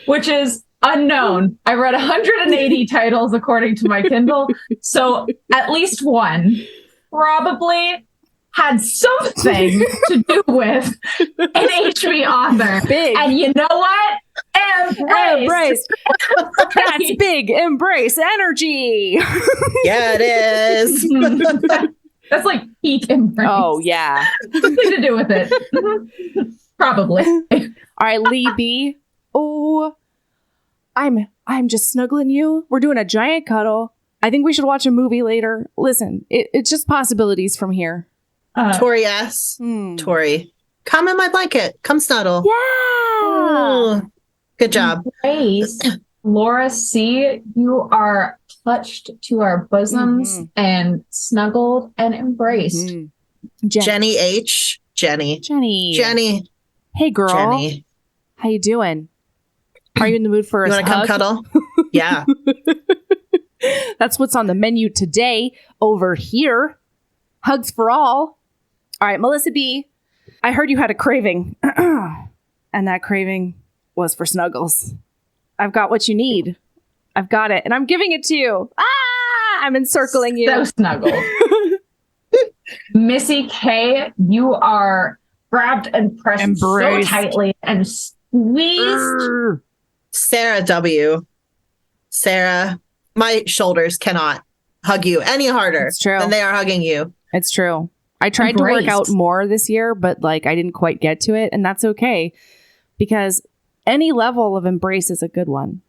which is unknown. I read 180 titles according to my Kindle. So at least one probably had something to do with an HB author. Big. And you know what? Embrace. That's big. Embrace energy. Yeah, it is. That's like peak embrace. Oh, yeah. Something to do with it. Probably. All right, Lee B. Oh, I'm just snuggling you. We're doing a giant cuddle. I think we should watch a movie later. Listen, it's just possibilities from here. Tori S. Tori, come in my blanket. Come snuggle. Yeah. Ooh. Good job. Embrace. Laura C, you are clutched to our bosoms and snuggled and embraced. Jenny H. Jenny. Hey, girl. Jenny. How you doing? Are you in the mood for a You want to come hug? cuddle? Yeah. That's what's on the menu today over here. Hugs for all. All right, Melissa B., I heard you had a craving. And that craving was for snuggles. I've got what you need. I've got it. And I'm giving it to you. I'm encircling you. So snuggled. Missy K, you are grabbed and pressed Embraced. so tightly and squeezed. Sarah W. Sarah, my shoulders cannot hug you any harder It's true. than they are hugging you. It's true. I tried to work Embraced. out more this year, but like I didn't quite get to it. And that's okay because any level of embrace is a good one.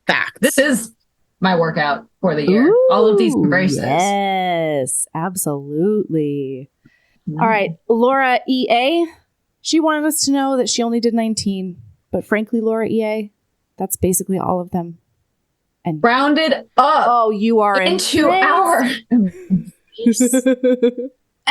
Fact. This is my workout for the year. All of these Ooh, embraces. Yes, absolutely. All right. Laura EA, she wanted us to know that she only did 19. But frankly, Laura EA, that's basically all of them. And Rounded up oh, you are into our.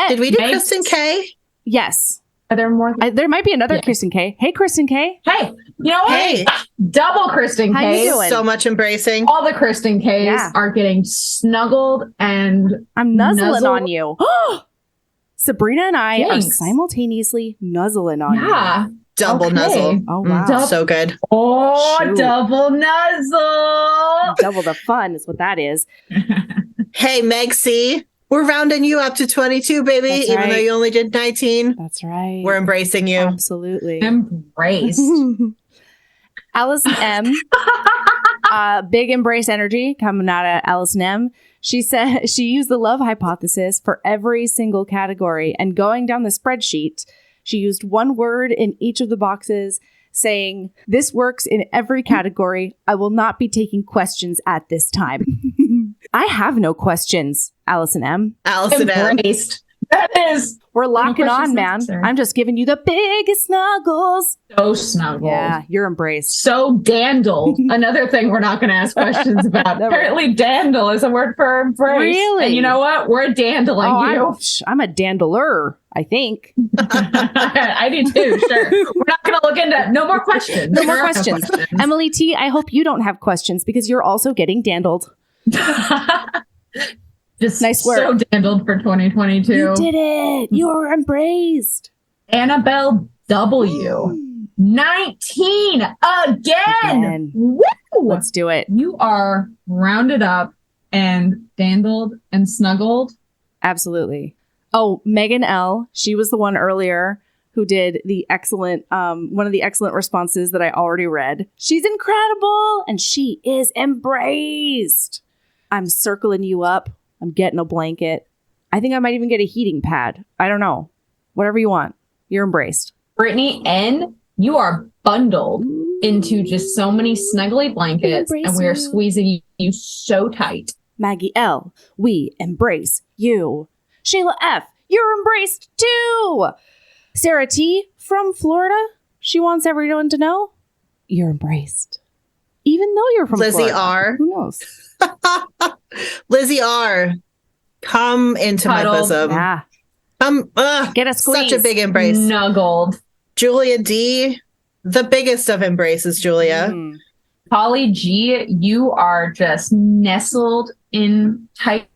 Did we do Megs? Kristen K? Yes. Are there more? There might be another Yeah. Kristen K. Hey, Kristen K. Hey, you know what? Hey, Double Kristen How you K's. doing? so much embracing. All the Kristen K's Yeah. are getting snuggled and I'm nuzzling Nuzzle. on you. Sabrina and I Thanks. are simultaneously nuzzling on you. yeah. Double Okay. nuzzle. Oh, wow. Double- So good. Oh, Shoot. double nuzzle. Double the fun is what that is. Hey, Meg C. We're rounding you up to 22, baby. That's Even though right. you only did 19. That's right. We're embracing you. Absolutely. Embraced. Allison M. Big embrace energy coming out of Allison M. She said she used the love hypothesis for every single category, and going down the spreadsheet, she used one word in each of the boxes saying, "This works in every category. I will not be taking questions at this time." I have no questions, Allison M. Allison M. Embraced. That is We're locking questions on, man. necessary. I'm just giving you the biggest snuggles. so snuggled. Yeah, you're embraced. So dandled. Another thing we're not going to ask questions about. Never. Apparently, dandle is a word for embrace. Really? And you know what? We're dandling you. I'm a dandler, I think. I do too. Sure. We're not going to look into no more questions. No more There are questions. Emily T, I hope you don't have questions because you're also getting dandled. Just Nice work. so dandled for 2022. You did it. You were embraced. Annabelle W. 19 again. Woo! Let's do it. You are rounded up and dandled and snuggled. Absolutely. Oh, Megan L. She was the one earlier who did the excellent, one of the excellent responses that I already read. She's incredible and she is embraced. I'm circling you up. I'm getting a blanket. I think I might even get a heating pad. I don't know. Whatever you want. You're embraced. Brittany N., you are bundled into just so many snuggly blankets, Embrace and we are you. squeezing you so tight. Maggie L., we embrace you. Shayla F., you're embraced too. Sarah T. from Florida, she wants everyone to know you're embraced. Even though you're from Lizzie Florida. R. Who knows? Lizzie R. Come into my Cuddled. bosom. Yeah. Such Get a a squeeze. big embrace. Snuggled. Julia D. The biggest of embraces, Julia. Mm. Polly G., you are just nestled in tight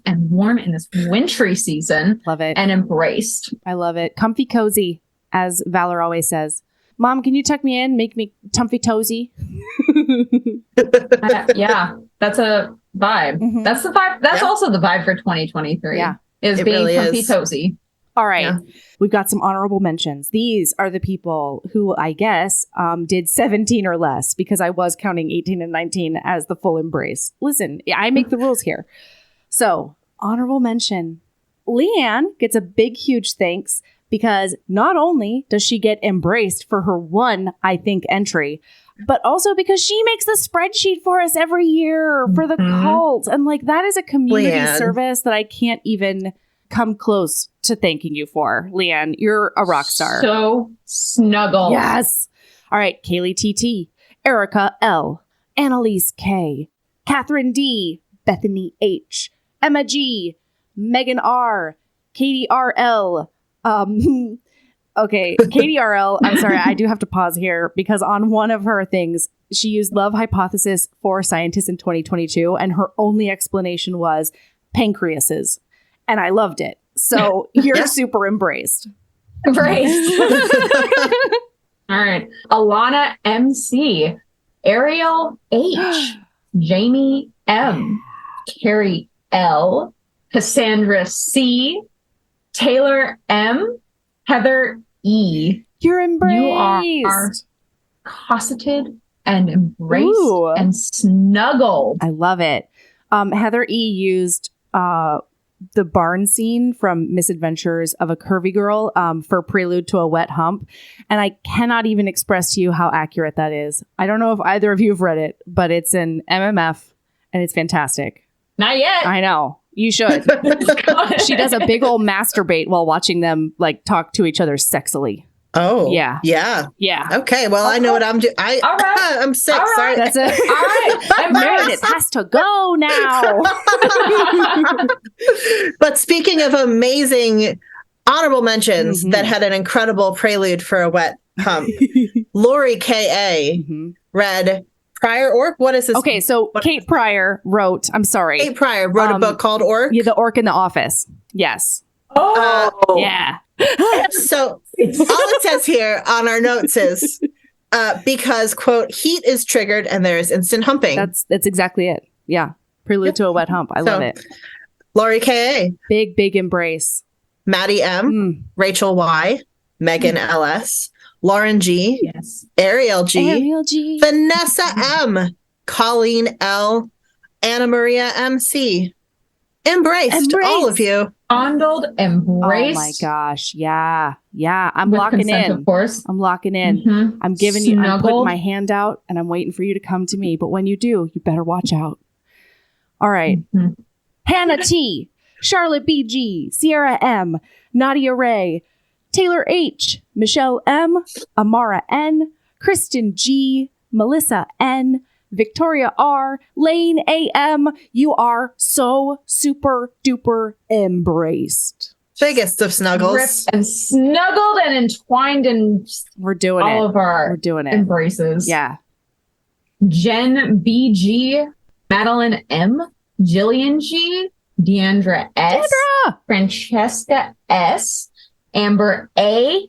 and warm in this wintry season Love it. and embraced. I love it. Comfy cozy, as Valor always says. Mom, can you tuck me in? Make me comfy tozy. Yeah, that's a vibe. Mhm. That's the vibe. That's Yeah. also the vibe for 2023. Yeah. Is It being really comfy is. tozy. All right. Yeah. We've got some honorable mentions. These are the people who I guess did 17 or less because I was counting 18 and 19 as the full embrace. Listen, I make the rules here. So, honorable mention. Leanne gets a big, huge thanks because not only does she get embraced for her one, I think, entry, but also because she makes the spreadsheet for us every year for the Mhm. cult. And like that is a community Leanne. service that I can't even come close to thanking you for. Leanne, you're a rock star. So snuggle. Yes. All right. Kaylee TT, Erica L, Annalise K, Catherine D, Bethany H, Emma G, Megan R, Katie RL, Okay, Katie RL, I'm sorry, I do have to pause here because on one of her things, she used love hypothesis for scientists in 2022, and her only explanation was pancreases. And I loved it. So you're super embraced. Embraced. All right. Alana MC, Ariel H, Jamie M, Carrie L, Cassandra C, Taylor M, Heather E. You're embraced. You are cosseted and embraced Ooh. and snuggled. I love it. Heather E used the barn scene from Misadventures of a Curvy Girl for prelude to a wet hump. And I cannot even express to you how accurate that is. I don't know if either of you have read it, but it's an MMF and it's fantastic. Not yet. I know. You should. She does a big old masturbate while watching them like talk to each other sexily. Oh, Yeah. Yeah. Yeah. Okay. Well, I know what I'm doing. All right. I'm sick. All right. Sorry. That's it. All right. Meredith has to go now. But speaking of amazing honorable mentions that had an incredible prelude for a wet hump, Lori K.A. read Pryor Orc. What is this? Okay, so Kate Pryor wrote, I'm sorry. Kate Pryor wrote a book called Orc. Yeah, The Orc in the Office. Yes. Oh. Yeah. So all it says here on our notes is because, quote, heat is triggered and there is instant humping. That's exactly it. Yeah. Prelude to a wet hump. I love it. Lori K.A., Big embrace. Maddie M., Rachel Y., Megan L.S., Lauren G., Yes. Ariel G., Ariel G. Vanessa M., Colleen L., Anna Maria M.C. Embraced, all of you. Fondled, embraced. Oh my gosh. Yeah. Yeah. I'm With locking consent, in. of course. I'm locking in. Mhm. I'm giving you, I'm putting Snuggled. my hand out and I'm waiting for you to come to me. But when you do, you better watch out. All right. Mhm. Hannah T, Charlotte BG, Sierra M, Nadia Ray, Taylor H, Michelle M, Amara N, Kristen G, Melissa N, Victoria R, Lane AM. You are so super duper embraced. Biggest of snuggles. Ripped and snuggled and entwined in We're doing all it. of our We're doing it. embraces. Yeah. Jen BG, Madeline M, Jillian G, Deandra S, Deandra! Francesca S, Amber A,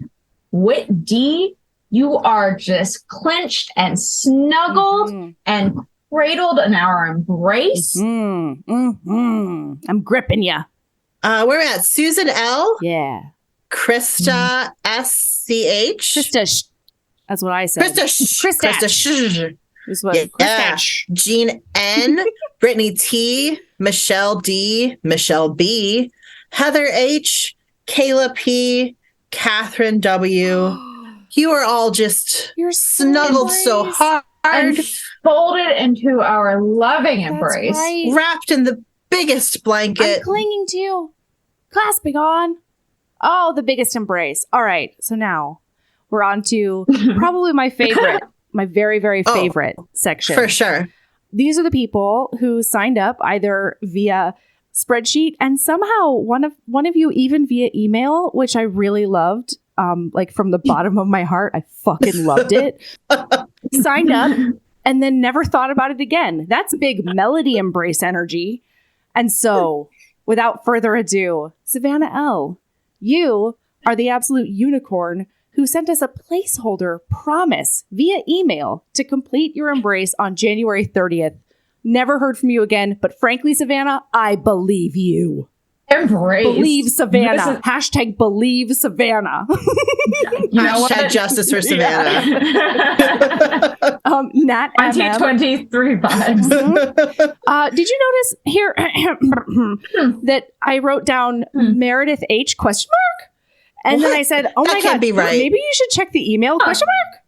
Whit D. You are just clenched and snuggled and cradled in our embrace. I'm gripping you. We're at Susan L, Yeah. Krista SCH. Krista. That's what I said. Krista Is what Yeah. Krista. Jean N, Brittany T, Michelle D, Michelle B, Heather H, Kayla P, Catherine W. You are all just You're snuggled so embraced. hard, And folded into our loving embrace. That's right. wrapped in the biggest I'm blanket. clinging to you, clasping on. Oh, the biggest embrace. All right. So now we're on to probably my favorite, my very, very Oh, favorite section. For sure. These are the people who signed up either via spreadsheet and somehow one of you even via email, which I really loved. Like from the bottom of my heart, I fucking loved it. Signed up and then never thought about it again. That's big melody embrace energy. And so, without further ado, Savannah L., you are the absolute unicorn who sent us a placeholder promise via email to complete your embrace on January 30th. Never heard from you again, but frankly, Savannah, I believe you. Embrace. Believe Savannah. This is- Hashtag believe Savannah. You know what? Hashtag justice for Savannah. Nat MM. 2023 vibes. Did you notice here that I wrote down Meredith H question mark? And then I said, oh That my can't God, be right. maybe you should check the email question mark.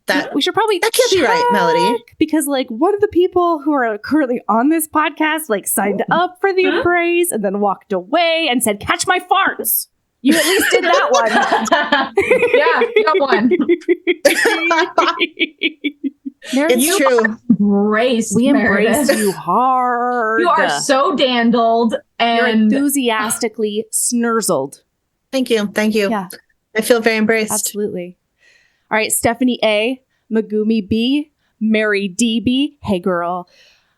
That- we should probably that can't be right, Melody. check, because like one of the people who are currently on this podcast like signed up for the embrace and then walked away and said, catch my farts. You at least did that one. Yeah, got one. Meredith, It's true. Embrace. we Meredith. embrace you hard. You are so dandled You're and enthusiastically snurzled. Thank you. Thank you. Yeah. I feel very embraced. Absolutely. All right, Stephanie A, Megumi B, Mary DB, hey girl,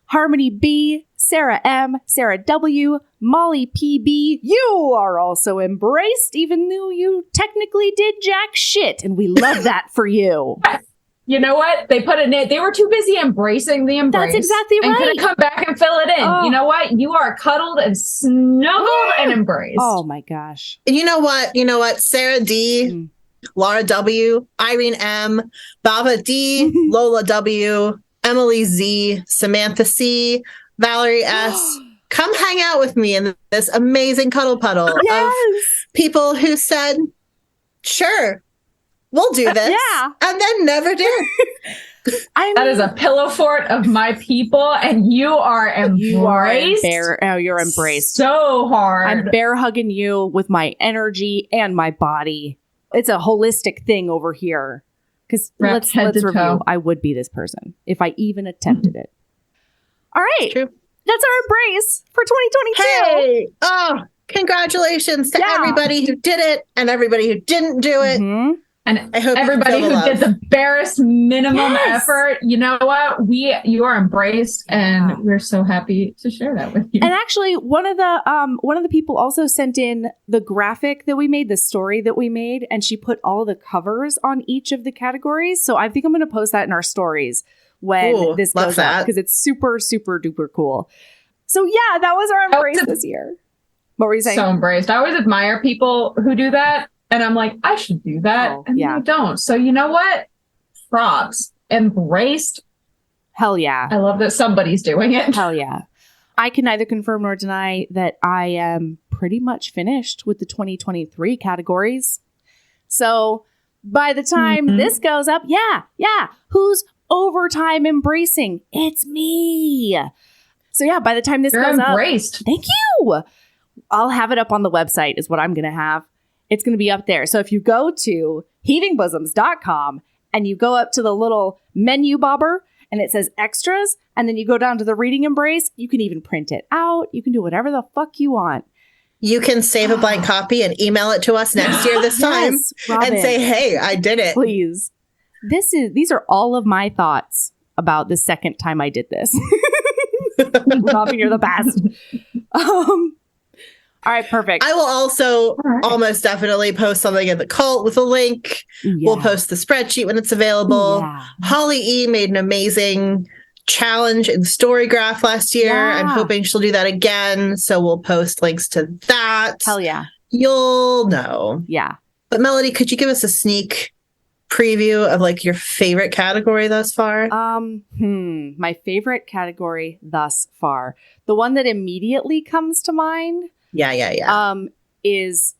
Harmony B, Sarah M, Sarah W, Molly PB, you are also embraced, even though you technically did jack shit, and we love that for you. You know what? They put it in. They were too busy embracing the embrace. That's exactly And right. couldn't come back and fill it in. Oh. You know what? You are cuddled and snuggled and embraced. Oh my gosh. And you know what? Sarah D, Laura W, Irene M, Bava D, Lola W, Emily Z, Samantha C, Valerie S. Come hang out with me in this amazing cuddle puddle of people who said, sure, we'll do this. Yeah. And then never did. That is a pillow fort of my people, and you are embraced. You're embraced. So hard. I'm bear hugging you with my energy and my body. It's a holistic thing over here. Because let's review. Toe. I would be this person if I even attempted it. All right. True. That's our embrace for 2022. Hey, congratulations to everybody who did it and everybody who didn't do it. Mm-hmm. And I hope everybody who did the barest minimum effort, you know what? You are embraced, and we're so happy to share that with you. And actually, one of the people also sent in the graphic that we made, the story that we made, and she put all the covers on each of the categories. So I think I'm going to post that in our stories when this goes up, because it's super, super duper cool. So yeah, that was our embrace this year. What were you saying? So embraced. I always admire people who do that. And I'm like, I should do that. And I don't. So you know what? Props. Embraced. Hell yeah. I love that somebody's doing it. Hell yeah. I can neither confirm nor deny that I am pretty much finished with the 2023 categories. So by the time this goes up, who's overtime embracing? It's me. So yeah, by the time this goes embraced. Up, thank you. I'll have it up on the website is what I'm going to have. It's going to be up there. So if you go to heavingbosoms.com and you go up to the little menu bobber and it says extras, and then you go down to the reading embrace, you can even print it out. You can do whatever the fuck you want. You can save a blank copy and email it to us next year this time Robin, and say, hey, I did it. Please. These are all of my thoughts about the second time I did this. Robin, you're the best. All right, perfect. I will also almost definitely post something in the cult with a link. Yeah. We'll post the spreadsheet when it's available. Yeah. Holly E made an amazing challenge in Storygraph last year. Yeah. I'm hoping she'll do that again. So we'll post links to that. Hell yeah. You'll know. Yeah. But Melody, could you give us a sneak preview of like your favorite category thus far? My favorite category thus far. The one that immediately comes to mind. This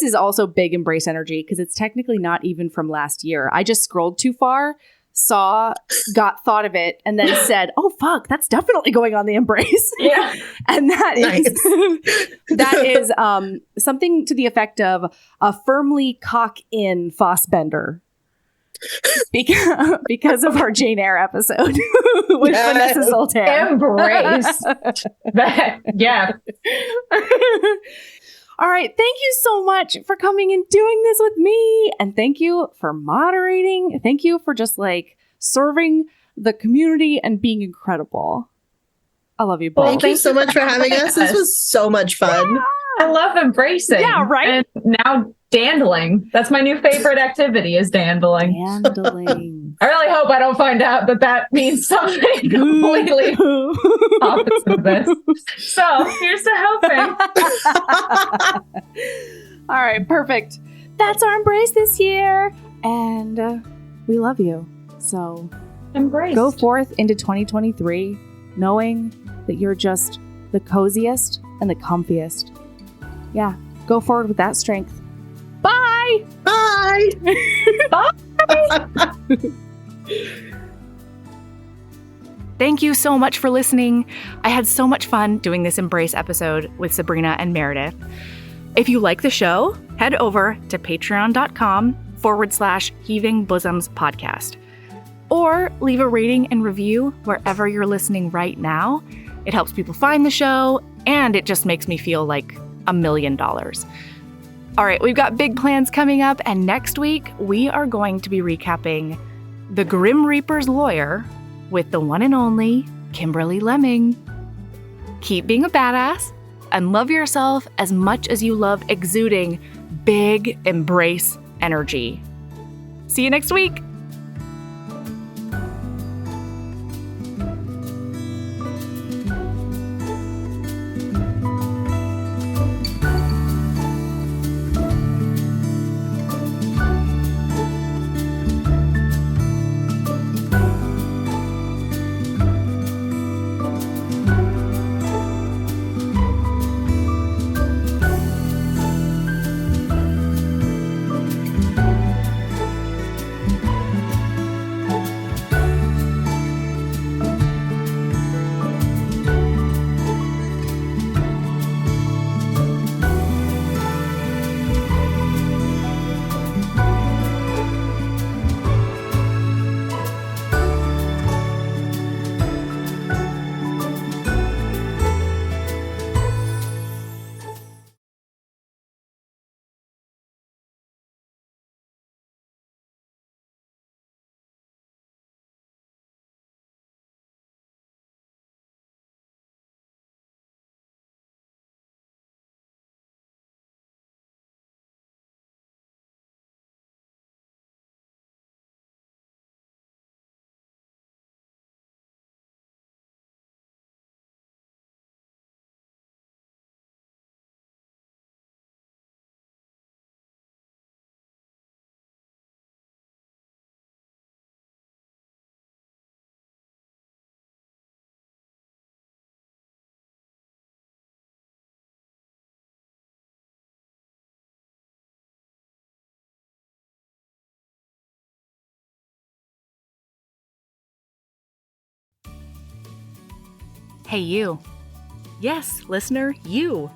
is also big embrace energy because it's technically not even from last year. I just scrolled too far, thought of it, and then said, "Oh fuck, that's definitely going on the embrace." Yeah, and that is something to the effect of a firmly cock in Fossbender. Because of our Jane Eyre episode with Vanessa Zoltan. Embrace. Yeah. All right. Thank you so much for coming and doing this with me. And thank you for moderating. Thank you for just like serving the community and being incredible. I love you both. Well, thank you so much for having us. This was so much fun. Yeah. I love embracing. Yeah, right? And now dandling. That's my new favorite activity is dandling. Dandling. I really hope I don't find out that means something completely opposite of this. So here's to helping. All right, perfect. That's our embrace this year. And we love you. So embrace. Go forth into 2023 knowing that you're just the coziest and the comfiest. Yeah, go forward with that strength. Bye! Bye! Bye! Thank you so much for listening. I had so much fun doing this Embrace episode with Sabrina and Meredith. If you like the show, head over to patreon.com/Heaving Bosoms podcast. Or leave a rating and review wherever you're listening right now. It helps people find the show, and it just makes me feel like $1 million. All right, we've got big plans coming up, and next week we are going to be recapping The Grim Reaper's Lawyer with the one and only Kimberly Lemming. Keep being a badass and love yourself as much as you love exuding big embrace energy. See you next week. Hey, you. Yes, listener, you.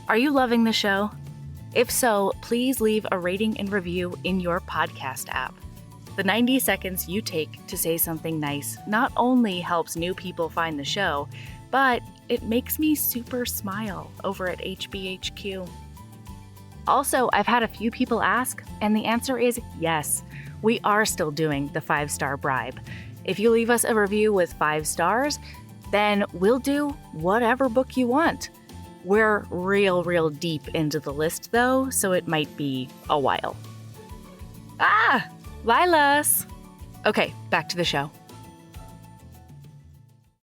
Are you loving the show? If so, please leave a rating and review in your podcast app. The 90 seconds you take to say something nice not only helps new people find the show, but it makes me super smile over at HBHQ. Also, I've had a few people ask, and the answer is yes. We are still doing the 5-star bribe. If you leave us a review with 5 stars, then we'll do whatever book you want. We're real deep into the list though, so it might be a while. Lilas! Okay, back to the show.